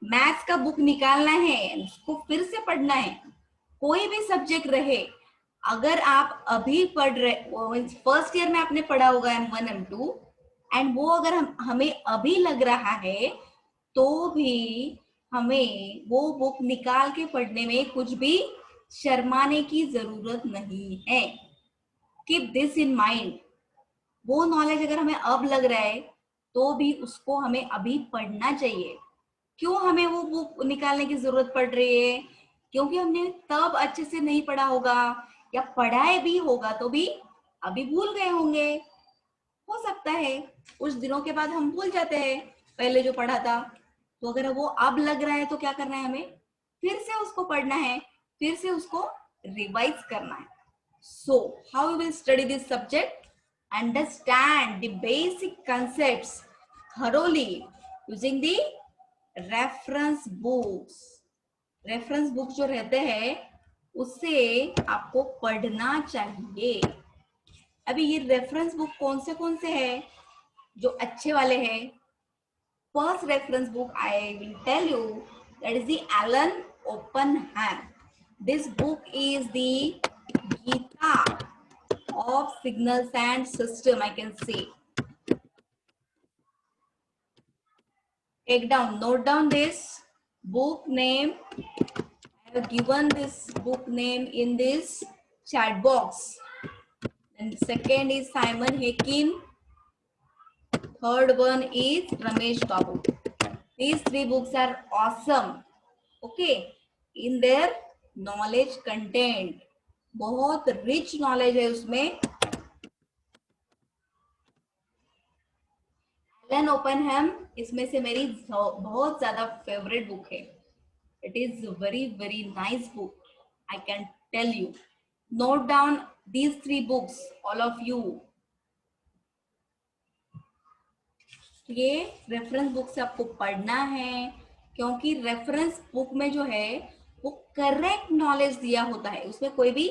Speaker 1: मैथ्स का बुक निकालना है, उसको फिर से पढ़ना है। कोई भी सब्जेक्ट रहे, अगर आप अभी पढ़ रहे, फर्स्ट ईयर में आपने पढ़ा होगा M1 M2, एंड वो अगर हमें अभी लग रहा है तो भी हमें वो बुक निकाल के पढ़ने में कुछ भी शर्माने की जरूरत नहीं है। Keep this in mind. वो नॉलेज अगर हमें अब लग रहा है तो भी उसको हमें अभी पढ़ना चाहिए। क्यों हमें वो बुक निकालने की जरूरत पड़ रही है? क्योंकि हमने तब अच्छे से नहीं पढ़ा होगा, या पढ़ाए भी होगा तो भी अभी भूल गए होंगे। हो सकता है कुछ दिनों के बाद हम भूल जाते हैं पहले जो पढ़ा था। तो अगर वो अब लग रहा है तो क्या करना है, हमें फिर से उसको पढ़ना है, फिर से उसको रिवाइज करना है। So how we will study this subject? Understand the basic concepts thoroughly using the reference books। Reference book जो रहते हैं उसे आपको पढ़ना चाहिए। अभी ये रेफरेंस बुक कौन से है जो अच्छे वाले हैं? First reference book I will tell you, that is the Alan Oppenheim. This book is the Gita of signals and system, I can say. Take down, note down this book name. I have given this book name in this chat box. And second is Simon Hekin. Third one is Ramesh Babu. These three books are awesome. Okay, in their knowledge content. बहुत rich knowledge है उसमें। Alan Oppenheim इसमें से मेरी बहुत ज्यादा favourite book है। It is very very nice book, I can tell you. Note down these three books all of you. ये रेफरेंस बुक से आपको पढ़ना है, क्योंकि रेफरेंस बुक में जो है वो करेक्ट नॉलेज दिया होता है, उसमें कोई भी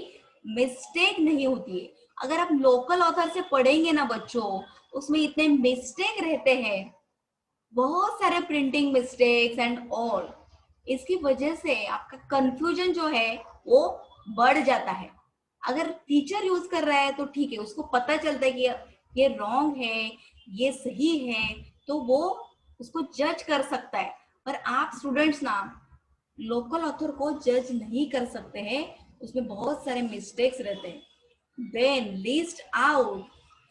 Speaker 1: मिस्टेक नहीं होती है। अगर आप लोकल ऑथर से पढ़ेंगे ना बच्चों, उसमें इतने मिस्टेक रहते हैं, बहुत सारे प्रिंटिंग मिस्टेक्स एंड ऑल। इसकी वजह से आपका कंफ्यूजन जो है वो बढ़ जाता है। अगर टीचर यूज कर रहा है तो ठीक है, उसको पता चलता है कि ये रॉन्ग है, ये सही है, तो वो उसको जज कर सकता है। पर आप स्टूडेंट्स ना लोकल ऑथर को जज नहीं कर सकते हैं, उसमें बहुत सारे मिस्टेक्स रहते हैं। Then list out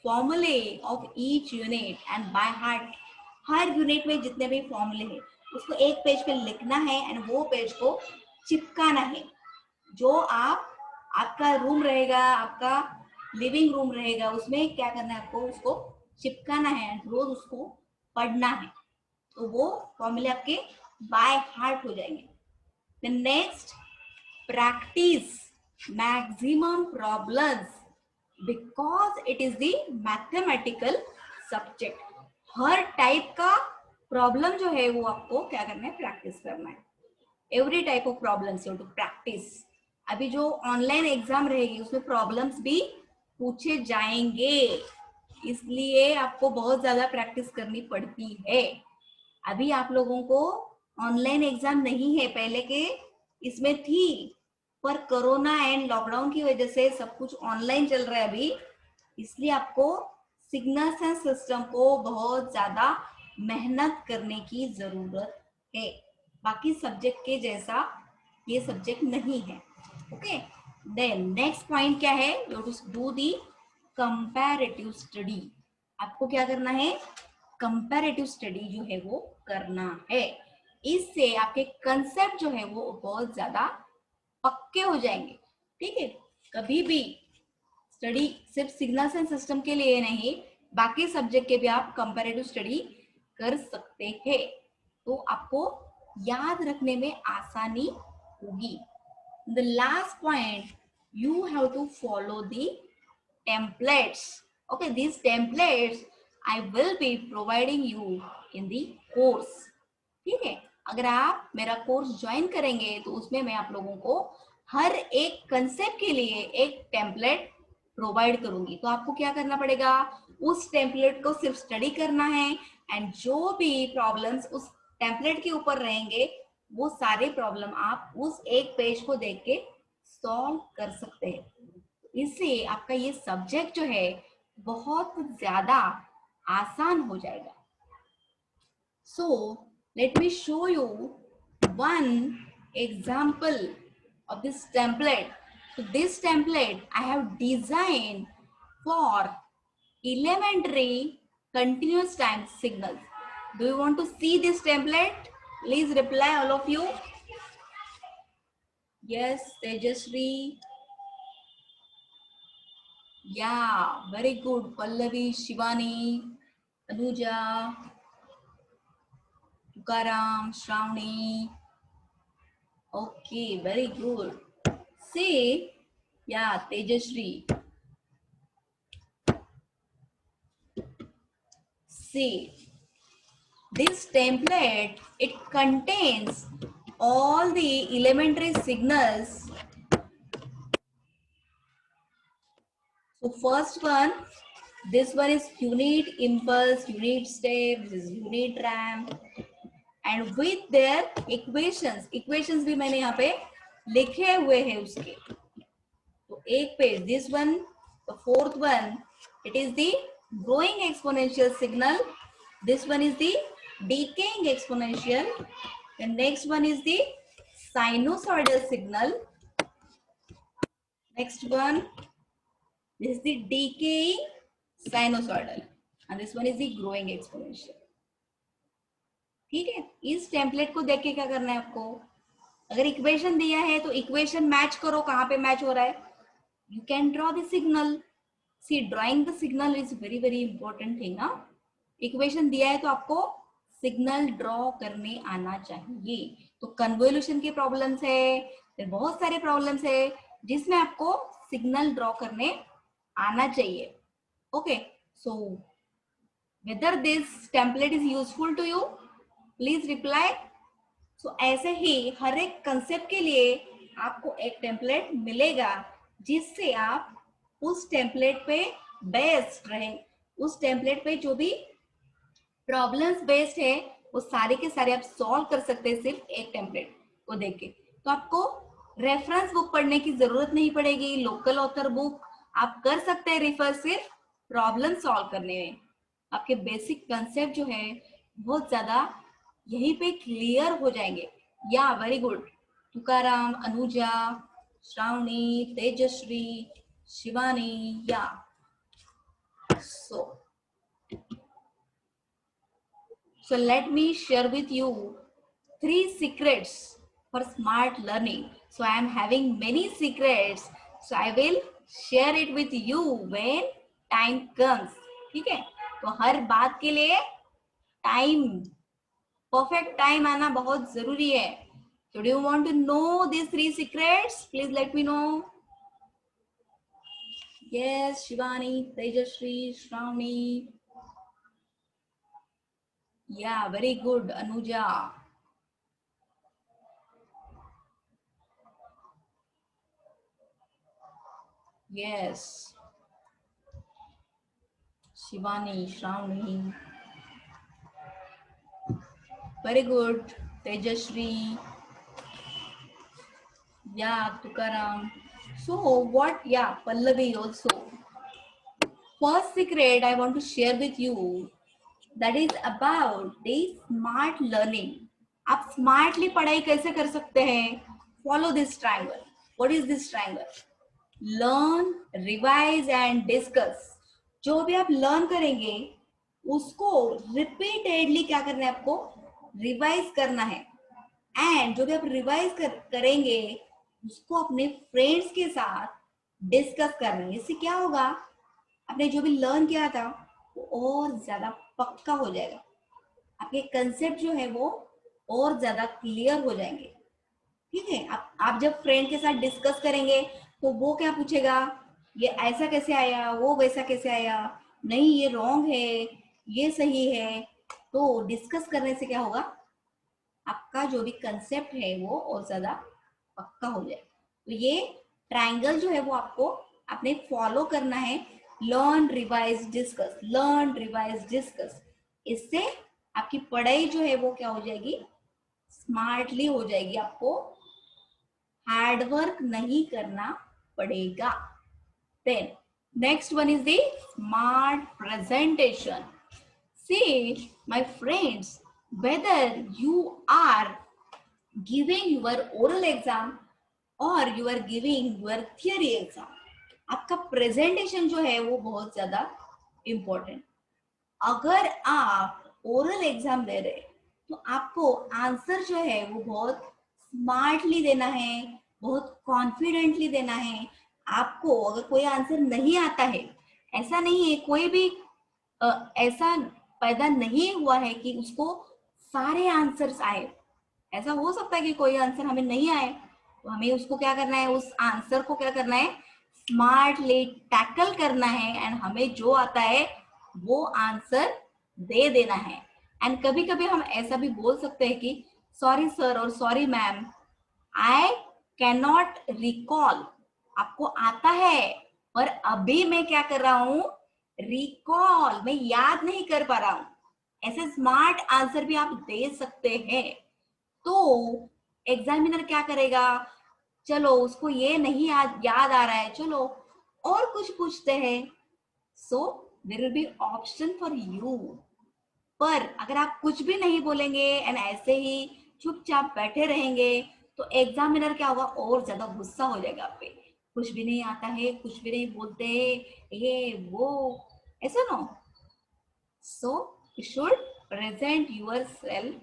Speaker 1: formulae of each unit and by heart. Her unit में जितने भी फॉर्मूले हैं उसको एक पेज पे लिखना है एंड वो पेज को चिपकाना है। जो आपका रूम रहेगा, आपका लिविंग रूम रहेगा, उसमें क्या करना है आपको, उसको चिपकाना है एंड रोज उसको पढ़ना है, तो वो फॉर्मूले आपके बाय हार्ट हो जाएंगे। The next, practice maximum problems because it is the mathematical subject. Her type का प्रॉब्लम जो है वो आपको क्या करना है, प्रैक्टिस करना है। Every type of problems you to practice. अभी जो ऑनलाइन एग्जाम रहेगी उसमें प्रॉब्लम्स भी पूछे जाएंगे, इसलिए आपको बहुत ज्यादा प्रैक्टिस करनी पड़ती है। अभी आप लोगों को ऑनलाइन एग्जाम नहीं है, पहले के इसमें थी, पर कोरोना एंड लॉकडाउन की वजह से सब कुछ ऑनलाइन चल रहा है अभी, इसलिए आपको सिग्नल्स एंड सिस्टम को बहुत ज्यादा मेहनत करने की जरूरत है। बाकी सब्जेक्ट के जैसा ये सब्जेक्ट नहीं है। ओके, देन नेक्स्ट पॉइंट क्या है, you to do the comparative study. आपको क्या करना है, कंपैरेटिव स्टडी जो है वो करना है। इससे आपके कंसेप्ट जो है वो बहुत ज्यादा पक्के हो जाएंगे। ठीक है, कभी भी स्टडी सिर्फ सिग्नल्स एंड सिस्टम के लिए नहीं, बाकी सब्जेक्ट के भी आप कंपैरेटिव स्टडी कर सकते हैं, तो आपको याद रखने में आसानी होगी। The last point, you have to follow the templates. Okay, these templates I will be providing you in the course. ठीक है, अगर आप मेरा कोर्स ज्वाइन करेंगे तो उसमें मैं आप लोगों को हर एक कंसेप्ट के लिए एक टेम्पलेट प्रोवाइड करूंगी। तो आपको क्या करना पड़ेगा, उस टेम्पलेट को सिर्फ स्टडी करना है एंड जो भी प्रॉब्लम्स उस टेम्पलेट के ऊपर रहेंगे वो सारे प्रॉब्लम आप उस एक पेज को देख के सॉल्व कर सकते हैं। इससे आपका ये सब्जेक्ट जो है बहुत ज्यादा आसान हो जाएगा। सो let me show you one example of this template. So this template I have designed for elementary continuous time signals. Do you want to see this template? Please reply all of you. Yes, Tejasri. Yeah, very good. Pallavi, Shivani, Anuja, Tukaram, Shravani. Okay, very good. See, yeah, Tejasri. See, this template, it contains all the elementary signals So first one, this one is unit impulse, unit step, this is unit ramp, and with their equations भी मैंने यहाँ पे लिखे हुए हैं उसके. तो एक page, this one, the fourth one, it is the growing exponential signal. This one is the decaying exponential. The next one is the sinusoidal signal. Next one, this is the decaying sinusoidal, and this one is the growing exponential. ठीक है, इस template को देख के क्या करना है आपको, अगर इक्वेशन दिया है तो इक्वेशन मैच करो, कहाँ पे मैच हो रहा है, you can draw the signal. See drawing the signal is very very important thing ना. इक्वेशन दिया है तो आपको सिग्नल ड्रॉ करने आना चाहिए. तो कन्वोल्यूशन के प्रॉब्लम्स है, फिर बहुत सारे प्रॉब्लम्स है जिसमें आपको सिग्नल ड्रॉ करने आना चाहिए. Okay, so whether this template is useful to you, please reply. So ऐसे ही हर एक कंसेप्ट के लिए आपको एक टेम्पलेट मिलेगा जिससे आप उस टेम्पलेट पे बेस्ड रहे, उस टेम्पलेट पे जो भी प्रॉब्लम्स बेस्ड है वो सारे के सारे आप सॉल्व कर सकते हैं सिर्फ एक टेम्पलेट को देख के. तो आपको रेफरेंस बुक पढ़ने की जरूरत नहीं पड़ेगी, लोकल ऑथर बुक आप कर सकते हैं रिफर सिर्फ प्रॉब्लम सॉल्व करने में. आपके बेसिक कंसेप्ट जो है बहुत ज्यादा यहीं पे क्लियर हो जाएंगे. या वेरी गुड, तुकाराम, अनुजा, श्रावणी, तेजश्री, शिवानी. या so let me share with you 3 secrets for smart learning. So I am having many secrets, so I will share it with you when time comes. ठीक है, तो हर बात के लिए टाइम, परफेक्ट टाइम आना बहुत जरूरी है. So do you want to know these 3 secrets? Please let me know. Yes, Shivani, Tejashri, Shravani. Yeah, very good, Anuja. Yes, Shivani, Shravani. Very good, Tejashri. Yeah, Tukaram. So what? Yeah, Pallavi also. First secret I want to share with you, that is about the smart learning. आप smartly पढ़ाई कैसे कर सकते हैं? Follow this triangle. What is this triangle? Learn, revise and discuss. जो भी आप learn करेंगे उसको रिपीटेडली क्या करना है आपको? रिवाइज करना है. एंड जो भी आप रिवाइज करेंगे उसको अपने फ्रेंड्स के साथ डिस्कस करना है. इससे क्या होगा, आपने जो भी लर्न किया था वो और ज्यादा पक्का हो जाएगा, आपके कंसेप्ट जो है वो और ज्यादा क्लियर हो जाएंगे. ठीक है, आप जब फ्रेंड के साथ डिस्कस करेंगे तो वो क्या पूछेगा, ये ऐसा कैसे आया, वो वैसा कैसे आया, नहीं ये रॉन्ग है, ये सही है. तो डिस्कस करने से क्या होगा, आपका जो भी कंसेप्ट है वो और ज्यादा पक्का हो जाए. तो ये ट्रायंगल जो है वो आपको आपने फॉलो करना है. Learn, revise, discuss, learn, revise, discuss. इससे आपकी पढ़ाई जो है वो क्या हो जाएगी, स्मार्टली हो जाएगी. आपको हार्डवर्क नहीं करना पड़ेगा. Then next one is the smart presentation. See, my friends, whether you are giving your oral exam or you are giving your theory exam, आपका प्रेजेंटेशन जो है वो बहुत ज्यादा इम्पोर्टेंट. अगर आप ओरल एग्जाम दे रहे तो आपको आंसर जो है वो बहुत स्मार्टली देना है, बहुत कॉन्फिडेंटली देना है. आपको अगर कोई आंसर नहीं आता है, ऐसा नहीं है, कोई भी ऐसा पैदा नहीं हुआ है कि उसको सारे आंसर्स आए. ऐसा हो सकता है कि कोई आंसर हमें नहीं आए, तो हमें उसको क्या करना है, उस आंसर को क्या करना है, स्मार्टली टैकल करना है. एंड हमें जो आता है वो आंसर दे देना है. एंड कभी कभी हम ऐसा भी बोल सकते हैं कि सॉरी सर और sorry ma'am, I can not recall. आपको आता है और अभी मैं क्या कर रहा हूं, रिकॉल, मैं याद नहीं कर पा रहा हूं। ऐसे स्मार्ट आंसर भी आप दे सकते हैं। तो एग्जामिनर क्या करेगा, चलो उसको ये नहीं याद आ रहा है, चलो और कुछ पूछते हैं। So there will be option for you. पर अगर आप कुछ भी नहीं बोलेंगे एंड ऐसे ही चुपचाप बैठे रहेंगे, तो एग्जामिनर क्या होगा, और ज्यादा गुस्सा हो जाएगा आप पे। कुछ भी नहीं आता है, कुछ भी नहीं बोलते ये वो, ऐसा ना। सो you should present yourself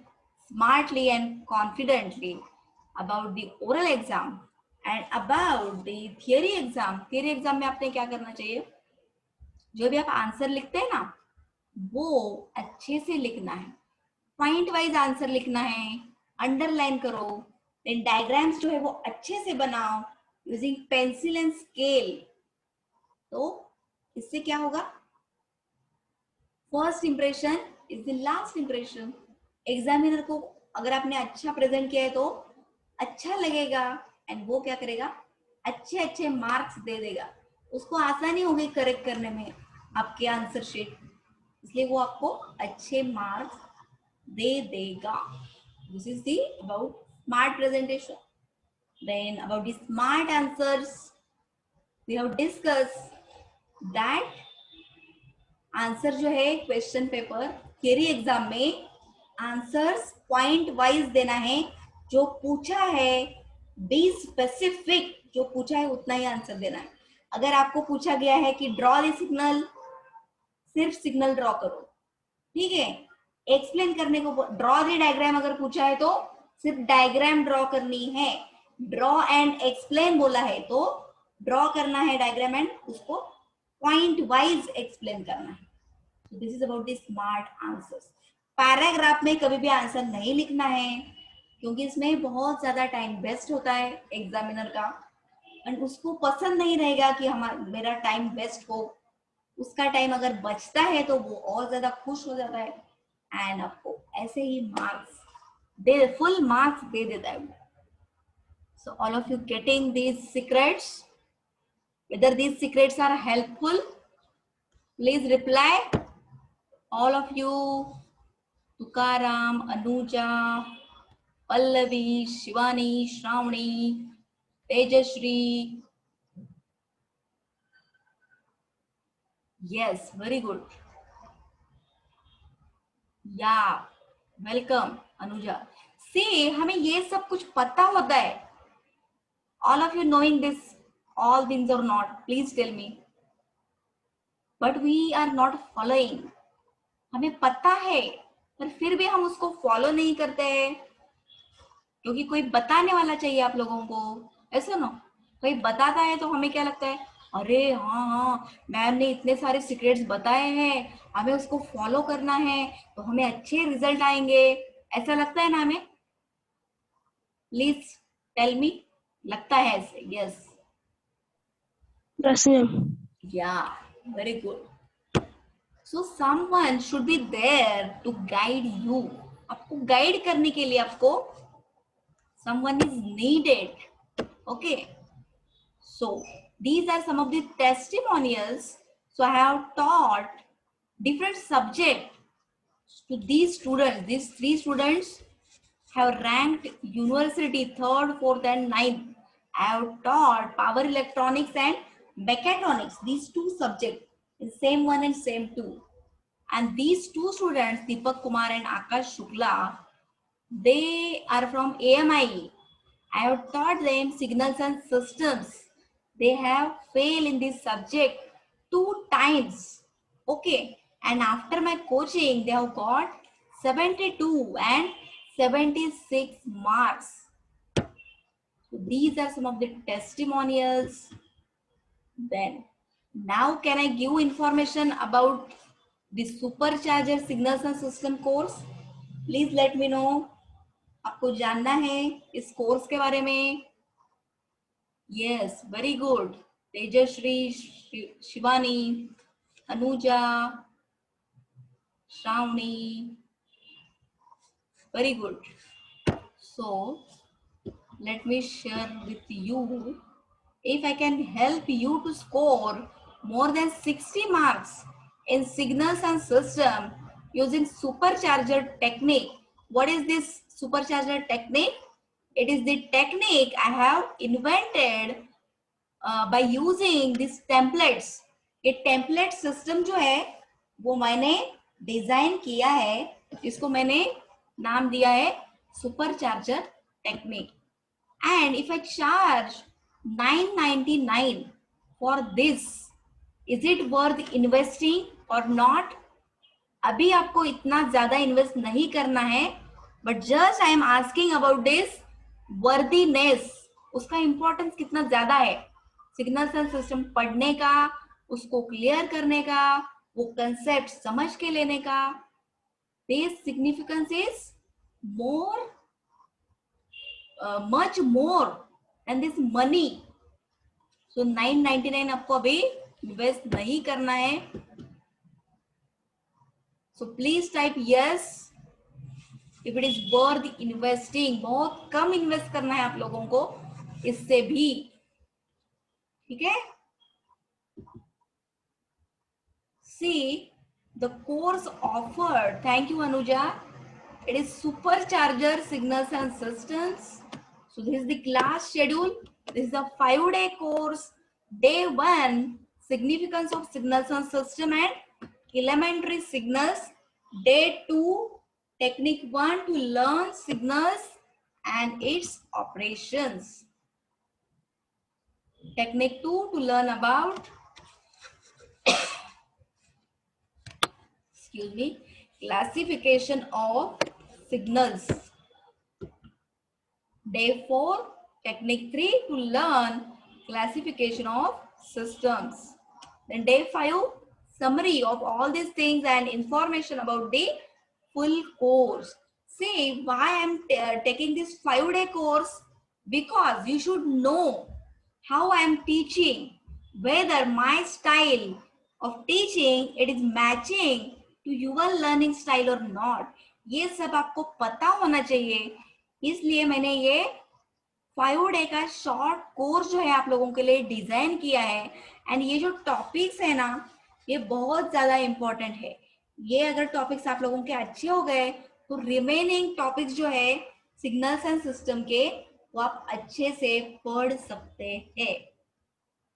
Speaker 1: smartly and confidently about the oral exam and about the theory exam. theory exam में आपने क्या करना चाहिए, जो भी आप आंसर लिखते हैं ना, वो अच्छे से लिखना है, पॉइंट वाइज आंसर लिखना है, अंडरलाइन करो, देन डायग्राम्स जो है वो अच्छे से बनाओ यूजिंग पेंसिल एंड स्केल। तो इससे क्या होगा, first impression is the last impression. Examiner को अगर आपने अच्छा प्रेजेंट किया है तो अच्छा लगेगा, एंड वो क्या करेगा, अच्छे अच्छे मार्क्स दे देगा। उसको आसानी होगी करेक्ट करने में आपके आंसर शीट, इसलिए वो आपको अच्छे मार्क्स दे देगा। This is the about smart presentation. Then about the smart answers we have discuss that answer जो है क्वेश्चन पेपर थियरी एग्जाम में आंसर्स पॉइंट वाइज देना है। जो पूछा है बी स्पेसिफिक, जो पूछा है उतना ही आंसर देना है। अगर आपको पूछा गया है कि ड्रॉ द सिग्नल, सिर्फ सिग्नल ड्रॉ करो, ठीक है। एक्सप्लेन करने को ड्रॉ द डायग्राम अगर पूछा है तो सिर्फ डायग्राम ड्रॉ करनी है। ड्रॉ एंड एक्सप्लेन बोला है तो ड्रॉ करना है डायग्राम एंड उसको पॉइंट वाइज एक्सप्लेन करना है। This is about the smart answers. Paragraph में कभी भी आंसर नहीं लिखना है, क्योंकि इसमें बहुत ज्यादा टाइम वेस्ट होता है एग्जामिनर का, एंड उसको पसंद नहीं रहेगा कि हमारा मेरा टाइम वेस्ट हो। उसका टाइम अगर बचता है तो वो और ज्यादा खुश हो जाता है, एंड आपको ऐसे ही मार्क्स दे, फुल मार्क्स दे देता है। So all of you getting these secrets, whether these secrets are helpful, please reply. All of you, Tukaram, Anuja, Pallavi, Shivani, Shravani, Tejashri. Yes, very good. Yeah, welcome, Anuja. See, हमें ये सब कुछ पता होता है। All of you knowing this, all things or not, please tell me. But we are not following. हमें पता है, पर फिर भी हम उसको फॉलो नहीं करते हैं, क्योंकि कोई बताने वाला चाहिए आप लोगों को। ऐसा ना, कोई बताता है तो हमें क्या लगता है, अरे हाँ हाँ, मैम ने इतने सारे सीक्रेट्स बताए हैं, हमें उसको फॉलो करना है तो हमें अच्छे रिजल्ट आएंगे, ऐसा लगता है ना हमें। प्लीज टेल मी, लगता है ऐसे? Yes, yeah, very good. So someone should be there to guide you. आपको गाइड करने के लिए आपको someone is needed. Okay, so these are some of the testimonials. So I have taught different subjects to these students. These three students have ranked university 3rd, 4th and 9th. I have taught power electronics and mechatronics, these two subjects in same one and same two. And these two students, Deepak Kumar and Akash Shukla, they are from AMI. I have taught them signals and systems. They have failed in this subject 2 times. Okay. And after my coaching, they have got 72 and 76 marks. So these are some of the testimonials. Then, now can I give information about the supercharger signals and system course? Please let me know. आपको जानना है इस course के बारे में? Yes, very good. Tejashri, Shivani, Anuja, Shravani, very good. So let me share with you if I can help you to score more than 60 marks in signals and system using supercharger technique. What is this supercharger technique? It is the technique I have invented by using these templates. ये template system जो है वो मैंने design किया है, इसको मैंने नाम दिया है super charger technique. And if I charge 999 for this, is it worth investing or not? अभी आपको इतना ज्यादा इन्वेस्ट नहीं करना है, but just I am asking about this worthiness. उसका इंपॉर्टेंस कितना ज्यादा है सिग्नल्स एंड सिस्टम पढ़ने का, उसको क्लियर करने का, वो कंसेप्ट समझ के लेने का. This significance is more much more than this money. So 999 आपको अभी इन्वेस्ट नहीं करना है. So please type yes if it is worth investing. बहुत कम इन्वेस्ट करना है आप लोगों को इससे भी, ठीक है. See the course offered. Thank you Anuja. It is supercharger signals and systems. So this is the class schedule. This is a 5-day course. Day 1, significance of signals and system and elementary signals. Day 2, technique 1 to learn signals and its operations. Technique 2 to learn about classification of signals. Day 4, technique 3 to learn classification of systems. Then day 5, summary of all these things and information about the full course. See why I am taking this 5-day course, because you should know how I am teaching, whether my style of teaching it is matching to your learning style or not. ये सब आपको पता होना चाहिए, इसलिए मैंने ये 5-day का शॉर्ट कोर्स जो है आप लोगों के लिए डिजाइन किया है. एंड ये जो टॉपिक्स है ना, ये बहुत ज्यादा इंपॉर्टेंट है. ये अगर टॉपिक्स आप लोगों के अच्छे हो गए तो रिमेनिंग टॉपिक्स जो है सिग्नल्स एंड सिस्टम के, वो आप अच्छे से पढ़ सकते हैं.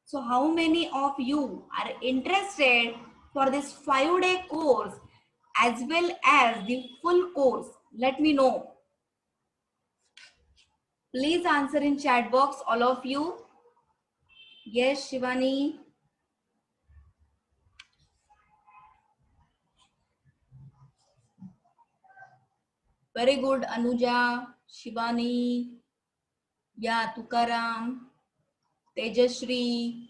Speaker 1: So how many of you are interested for this 5-day course as well as the full course? Let me know. Please answer in chat box, all of you. Yes, Shivani. Very good, Anuja, Shivani, yeah, Tukaram, Tejashri.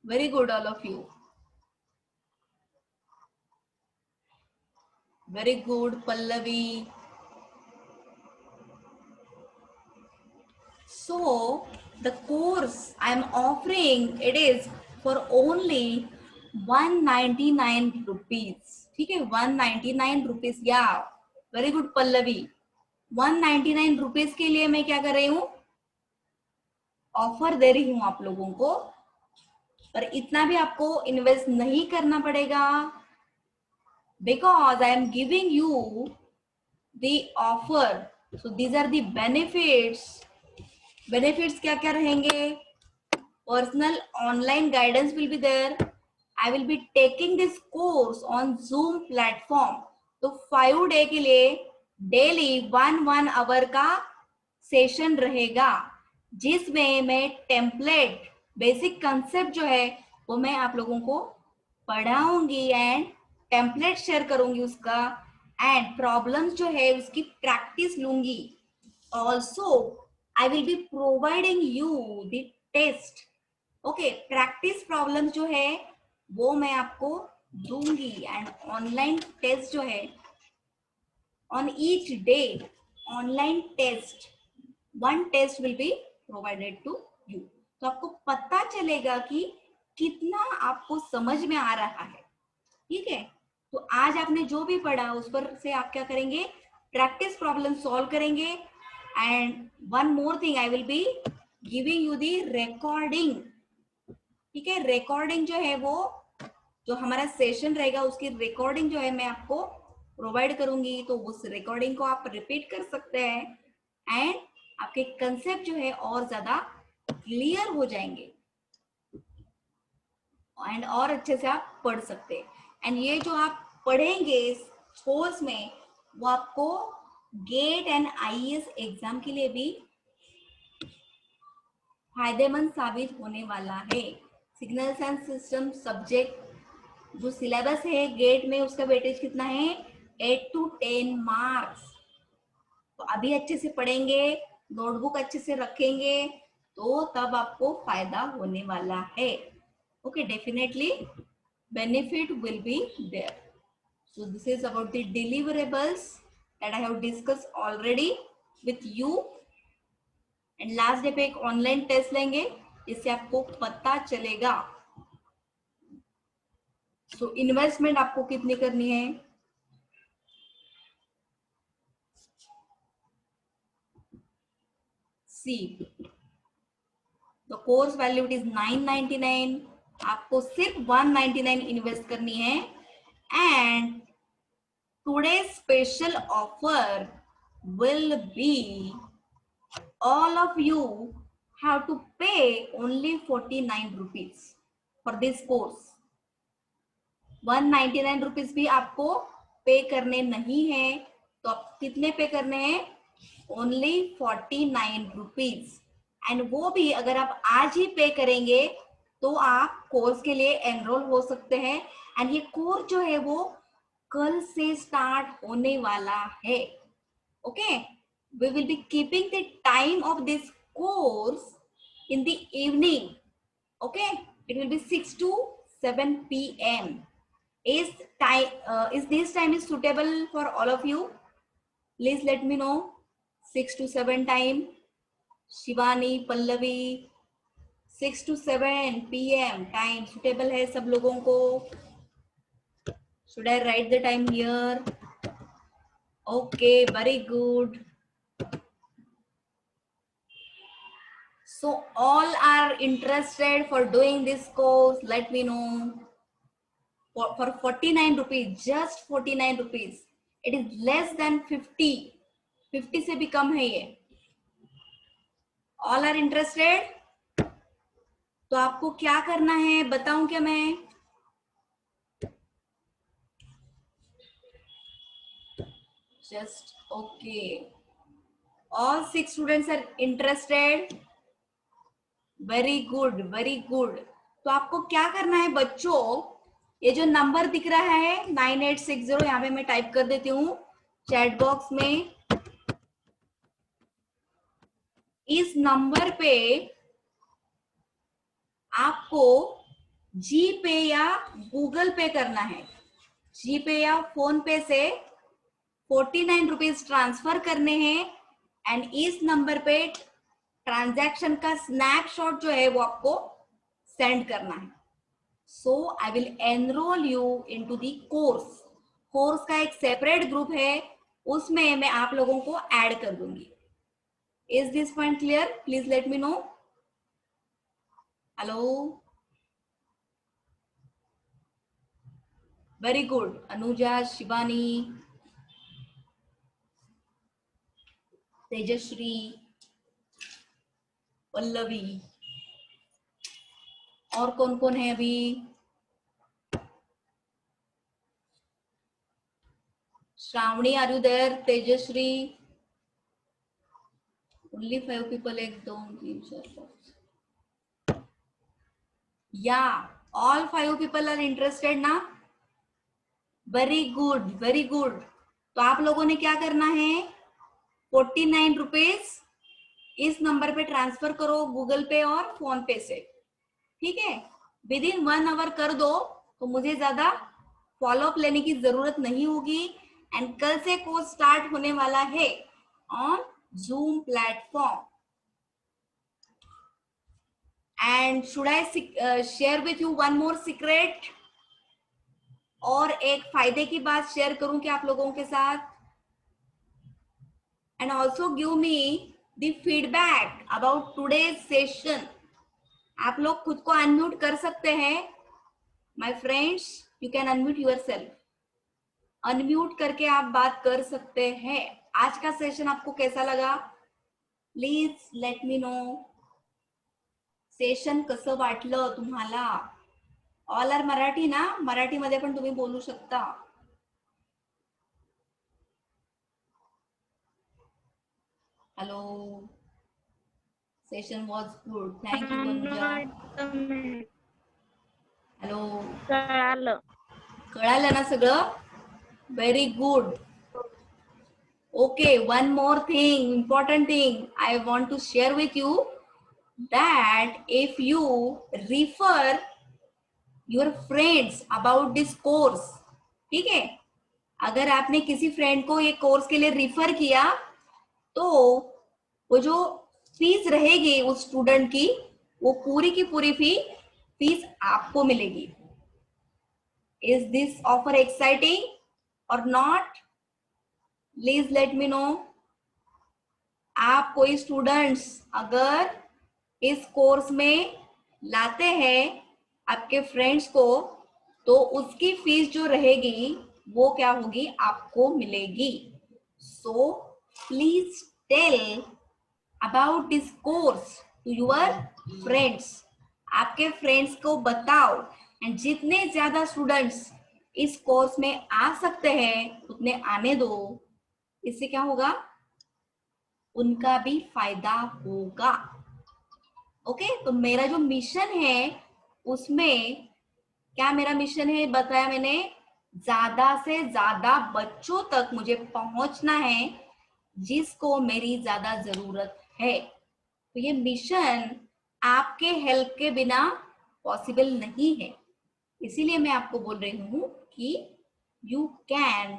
Speaker 1: Very good, all of you. Very good, Pallavi. So the course I am offering, it is for only 199 rupees. ठीक है, 199 rupees. Yeah, very good, Pallavi. 199 rupees के लिए मैं क्या कर रही हूँ, offer दे रही हूँ आप लोगों को. पर इतना भी आपको इन्वेस्ट नहीं करना पड़ेगा, because I am giving you the offer. So these are the benefits. Benefits क्या क्या रहेंगे? Personal online guidance will be there. I will be taking this course on Zoom platform. तो 5 day के लिए डेली 1 hour का session रहेगा, जिसमें मैं टेम्पलेट बेसिक कंसेप्ट जो है वो मैं आप लोगों को पढ़ाऊंगी एंड टेम्पलेट शेयर करूंगी उसका, एंड प्रॉब्लम्स जो है उसकी प्रैक्टिस लूंगी. Also I will be providing you the test. Okay, practice problem जो है वो मैं आपको दूंगी, एंड ऑनलाइन टेस्ट जो है on each day, online test, 1 test will be provided to you. तो आपको पता चलेगा कि कितना आपको समझ में आ रहा है. ठीक है, तो आज आपने जो भी पढ़ा उस पर से आप क्या करेंगे, प्रैक्टिस प्रॉब्लम सॉल्व करेंगे. And one more thing, I will be giving you the recording ठीक है, रिकॉर्डिंग जो है वो, जो हमारा सेशन रहेगा उसकी रिकॉर्डिंग जो है मैं आपको प्रोवाइड करूंगी, तो उस रिकॉर्डिंग को आप रिपीट कर सकते हैं एंड आपके कंसेप्ट जो है और ज्यादा क्लियर हो जाएंगे एंड और अच्छे से आप पढ़ सकते हैं। एंड ये जो आप पढ़ेंगे इस कोर्स में, वो आपको गेट एंड आईएएस एग्जाम के लिए भी फायदेमंद साबित होने वाला है। सिग्नल्स एंड सिस्टम सब्जेक्ट जो सिलेबस है गेट में, उसका वेटेज कितना है, 8 to 10 मार्क्स। तो अभी अच्छे से पढ़ेंगे, नोटबुक अच्छे से रखेंगे, तो तब आपको फायदा होने वाला है। Okay, definitely benefit will be there. So this is about the deliverables that I have discussed already with you. And last day पे एक ऑनलाइन टेस्ट लेंगे जिससे आपको पता चलेगा। सो इन्वेस्टमेंट आपको कितनी करनी है, see the course value it is 999, आपको सिर्फ 199 इन्वेस्ट करनी है। And today special offer will be all of you have to pay only 49 rupees for this course. 199 rupees भी आपको पे करने नहीं है, तो आप कितने पे करने हैं, ओनली 49 रुपीज। एंड वो भी अगर आप आज ही पे करेंगे तो आप कोर्स के लिए एनरोल हो सकते हैं। एंड ये कोर्स जो है वो कल से स्टार्ट होने वाला है। Okay, we will be keeping the time of this course in the evening. Okay, it will be 6 to 7 p.m. Is this time is suitable for all of you? Please let me know. 6 to 7 time. Shivani, Pallavi, 6 to 7 p.m. time suitable है सब लोगों को? Should I write the time here? Okay, very good. So all are interested for doing this course, let me know. For 49 rupees, just 49 rupees. It is less than 50. 50 से भी कम है ये. All are interested? तो आपको क्या करना है बताऊं क्या मैं? Just okay. All 6 students are interested. Very good, very good. तो आपको क्या करना है बच्चों, ये जो नंबर दिख रहा है 9860, यहाँ पे मैं टाइप कर देती हूँ चैट बॉक्स में। इस नंबर पे आपको जी पे या गूगल पे करना है। जी पे या फोन पे से 49 रुपीज ट्रांसफर करने हैं एंड इस नंबर पे ट्रांजैक्शन का स्नैपशॉट जो है वो आपको सेंड करना है। So I will enrol you into the course. Course का एक सेपरेट ग्रुप है, उसमें मैं आप लोगों को ऐड कर दूंगी। Is this point clear? Please let me know. Hello, very good. Anuja, Shivani, Tejashri, Pallavi, और कौन कौन है अभी? Shravani, are you there? Tejashri, only 5 people, 1 2 3 4 5। या ऑल 5 पीपल आर इंटरेस्टेड ना? Very good, very good. तो आप लोगों ने क्या करना है, 49 रुपीज इस नंबर पे ट्रांसफर करो गूगल पे और फोन पे से, ठीक है? विद इन 1 आवर कर दो तो मुझे ज्यादा फॉलोअप लेने की जरूरत नहीं होगी। एंड कल से कोर्स स्टार्ट होने वाला है on zoom platform. And should I share with you one more secret? और एक फायदे की बात शेयर करूं क्या आप लोगों के साथ? And also give me the feedback about today's session. आप लोग खुद को अनम्यूट कर सकते हैं। My friends, you can unmute yourself. Unmute करके आप बात कर सकते हैं। आज का सेशन आपको कैसा लगा? Please let me no. Session कसं वाटलं तुम्हाला? ऑल आर मराठी ना? मराठीमध्ये पण तुम्ही बोलू शकता. Hello. Session was good. Thank you Anuja. Hello.
Speaker 2: कळालं.
Speaker 1: कळालं ना सगळं? Very good. Okay, one more thing, important thing I want to share with you, that if you refer your friends about this course, ठीक है, अगर आपने किसी फ्रेंड को ये कोर्स के लिए रिफर किया तो वो जो फीस रहेगी उस स्टूडेंट की, वो पूरी की पूरी फीस आपको मिलेगी. इज दिस ऑफर एक्साइटिंग और not? Please let me no. आप कोई स्टूडेंट्स अगर इस कोर्स में लाते हैं आपके फ्रेंड्स को, तो उसकी फीस जो रहेगी वो क्या होगी? आपको मिलेगी. So please tell about this course to your friends. आपके फ्रेंड्स को बताओ, एंड जितने ज्यादा स्टूडेंट्स इस कोर्स में आ सकते हैं उतने आने दो. इससे क्या होगा? उनका भी फायदा होगा. ओके, तो मेरा जो मिशन है उसमें क्या मेरा मिशन है बताया मैंने? ज्यादा से ज्यादा बच्चों तक मुझे पहुंचना है जिसको मेरी ज्यादा जरूरत है. तो ये मिशन आपके हेल्प के बिना पॉसिबल नहीं है. इसीलिए मैं आपको बोल रही हूं कि you can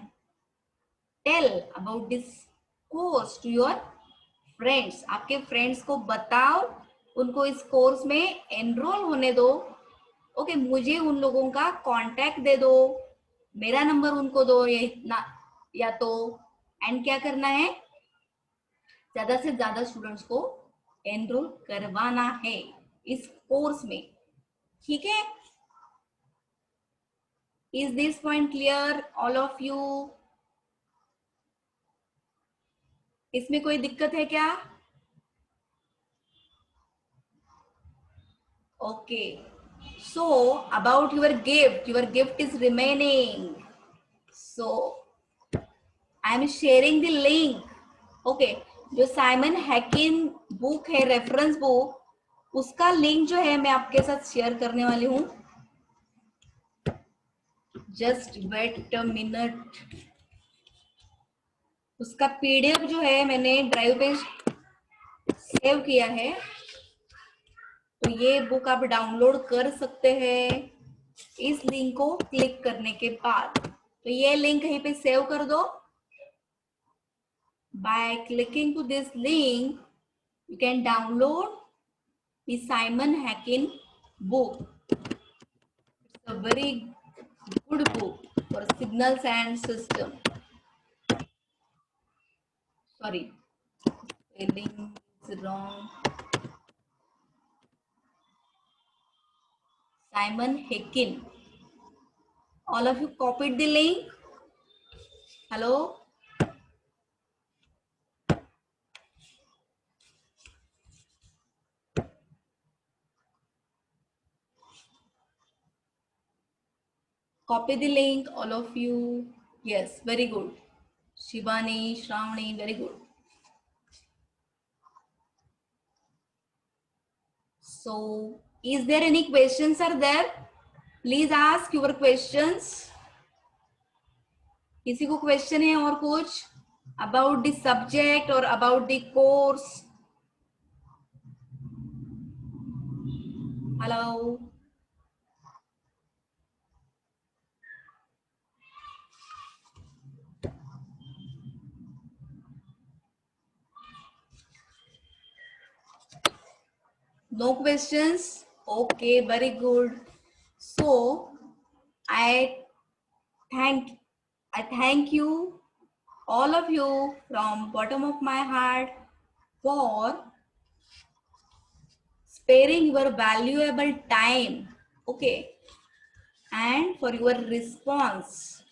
Speaker 1: tell about this course to your friends. आपके फ्रेंड्स को बताओ, उनको इस कोर्स में एनरोल होने दो. ओके, मुझे उन लोगों का कांटेक्ट दे दो, मेरा नंबर उनको दो, या इतना या तो. एंड क्या करना है? ज्यादा से ज्यादा स्टूडेंट्स को एनरोल करवाना है इस कोर्स में. ठीक है? Is this point clear all of you? इसमें कोई दिक्कत है क्या? Okay. So about your gift is remaining. So I am sharing the link. Okay. जो साइमन हैकिन बुक है, रेफरेंस बुक, उसका लिंक जो है मैं आपके साथ शेयर करने वाली हूँ. Just wait a minute. उसका पीडीएफ जो है मैंने ड्राइव पे सेव किया है, तो ये बुक आप डाउनलोड कर सकते हैं इस लिंक को क्लिक करने के बाद. तो ये लिंक कहीं पे सेव कर दो. By clicking to this link, you can download the Simon Hackin book. It's a very good book for signals and system. Sorry, spelling is wrong. Simon Hackin. All of you copied the link? Hello? Copy the link, all of you. Yes, very good. Shivani, Shravani, very good. So, is there any questions are there? Please ask your questions. किसी को question है और कुछ about the subject और about the course? Hello. No questions? Okay, very good. So I thank you all of you from bottom of my heart for sparing your valuable time, okay, and for your response.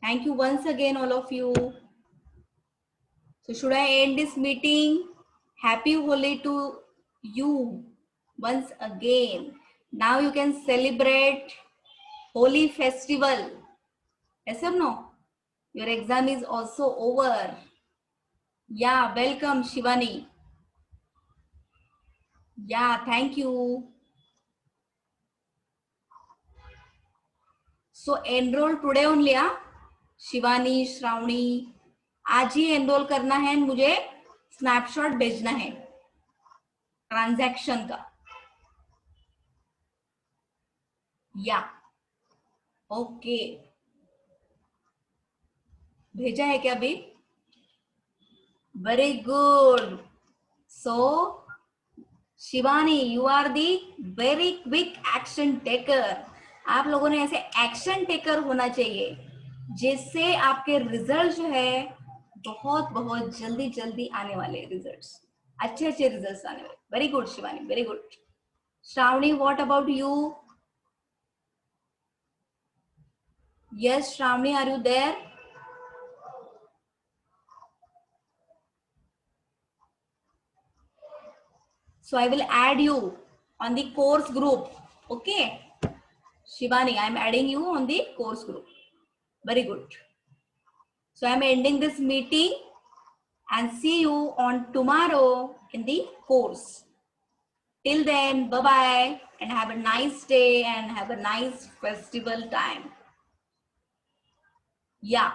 Speaker 1: Thank you once again, all of you. So should I end this meeting? Happy Holi to you once again. Now you can celebrate Holi festival. Yes or no? Your exam is also over. Yeah, welcome Shivani. Yeah, thank you. So enroll today only, हाँ? शिवानी, श्रावणी, आज ही enrol करना है, मुझे snapshot भेजना है transaction का. या okay, भेजा है क्या अभी? Very good. So Shivani, you are the very quick action taker. आप लोगों ने ऐसे एक्शन टेकर होना चाहिए जिससे आपके रिजल्ट जो है बहुत बहुत जल्दी जल्दी आने वाले रिजल्ट्स, अच्छे अच्छे रिजल्ट्स आने वाले. Very good Shivani, very good. Shravani, what about you? Yes Shravani, are you there? So I will add you on the course group. Okay. Shivani, I am adding you on the course group. Very good. So I am ending this meeting and see you on tomorrow in the course. Till then, bye-bye and have a nice day and have a nice festival time. Yeah.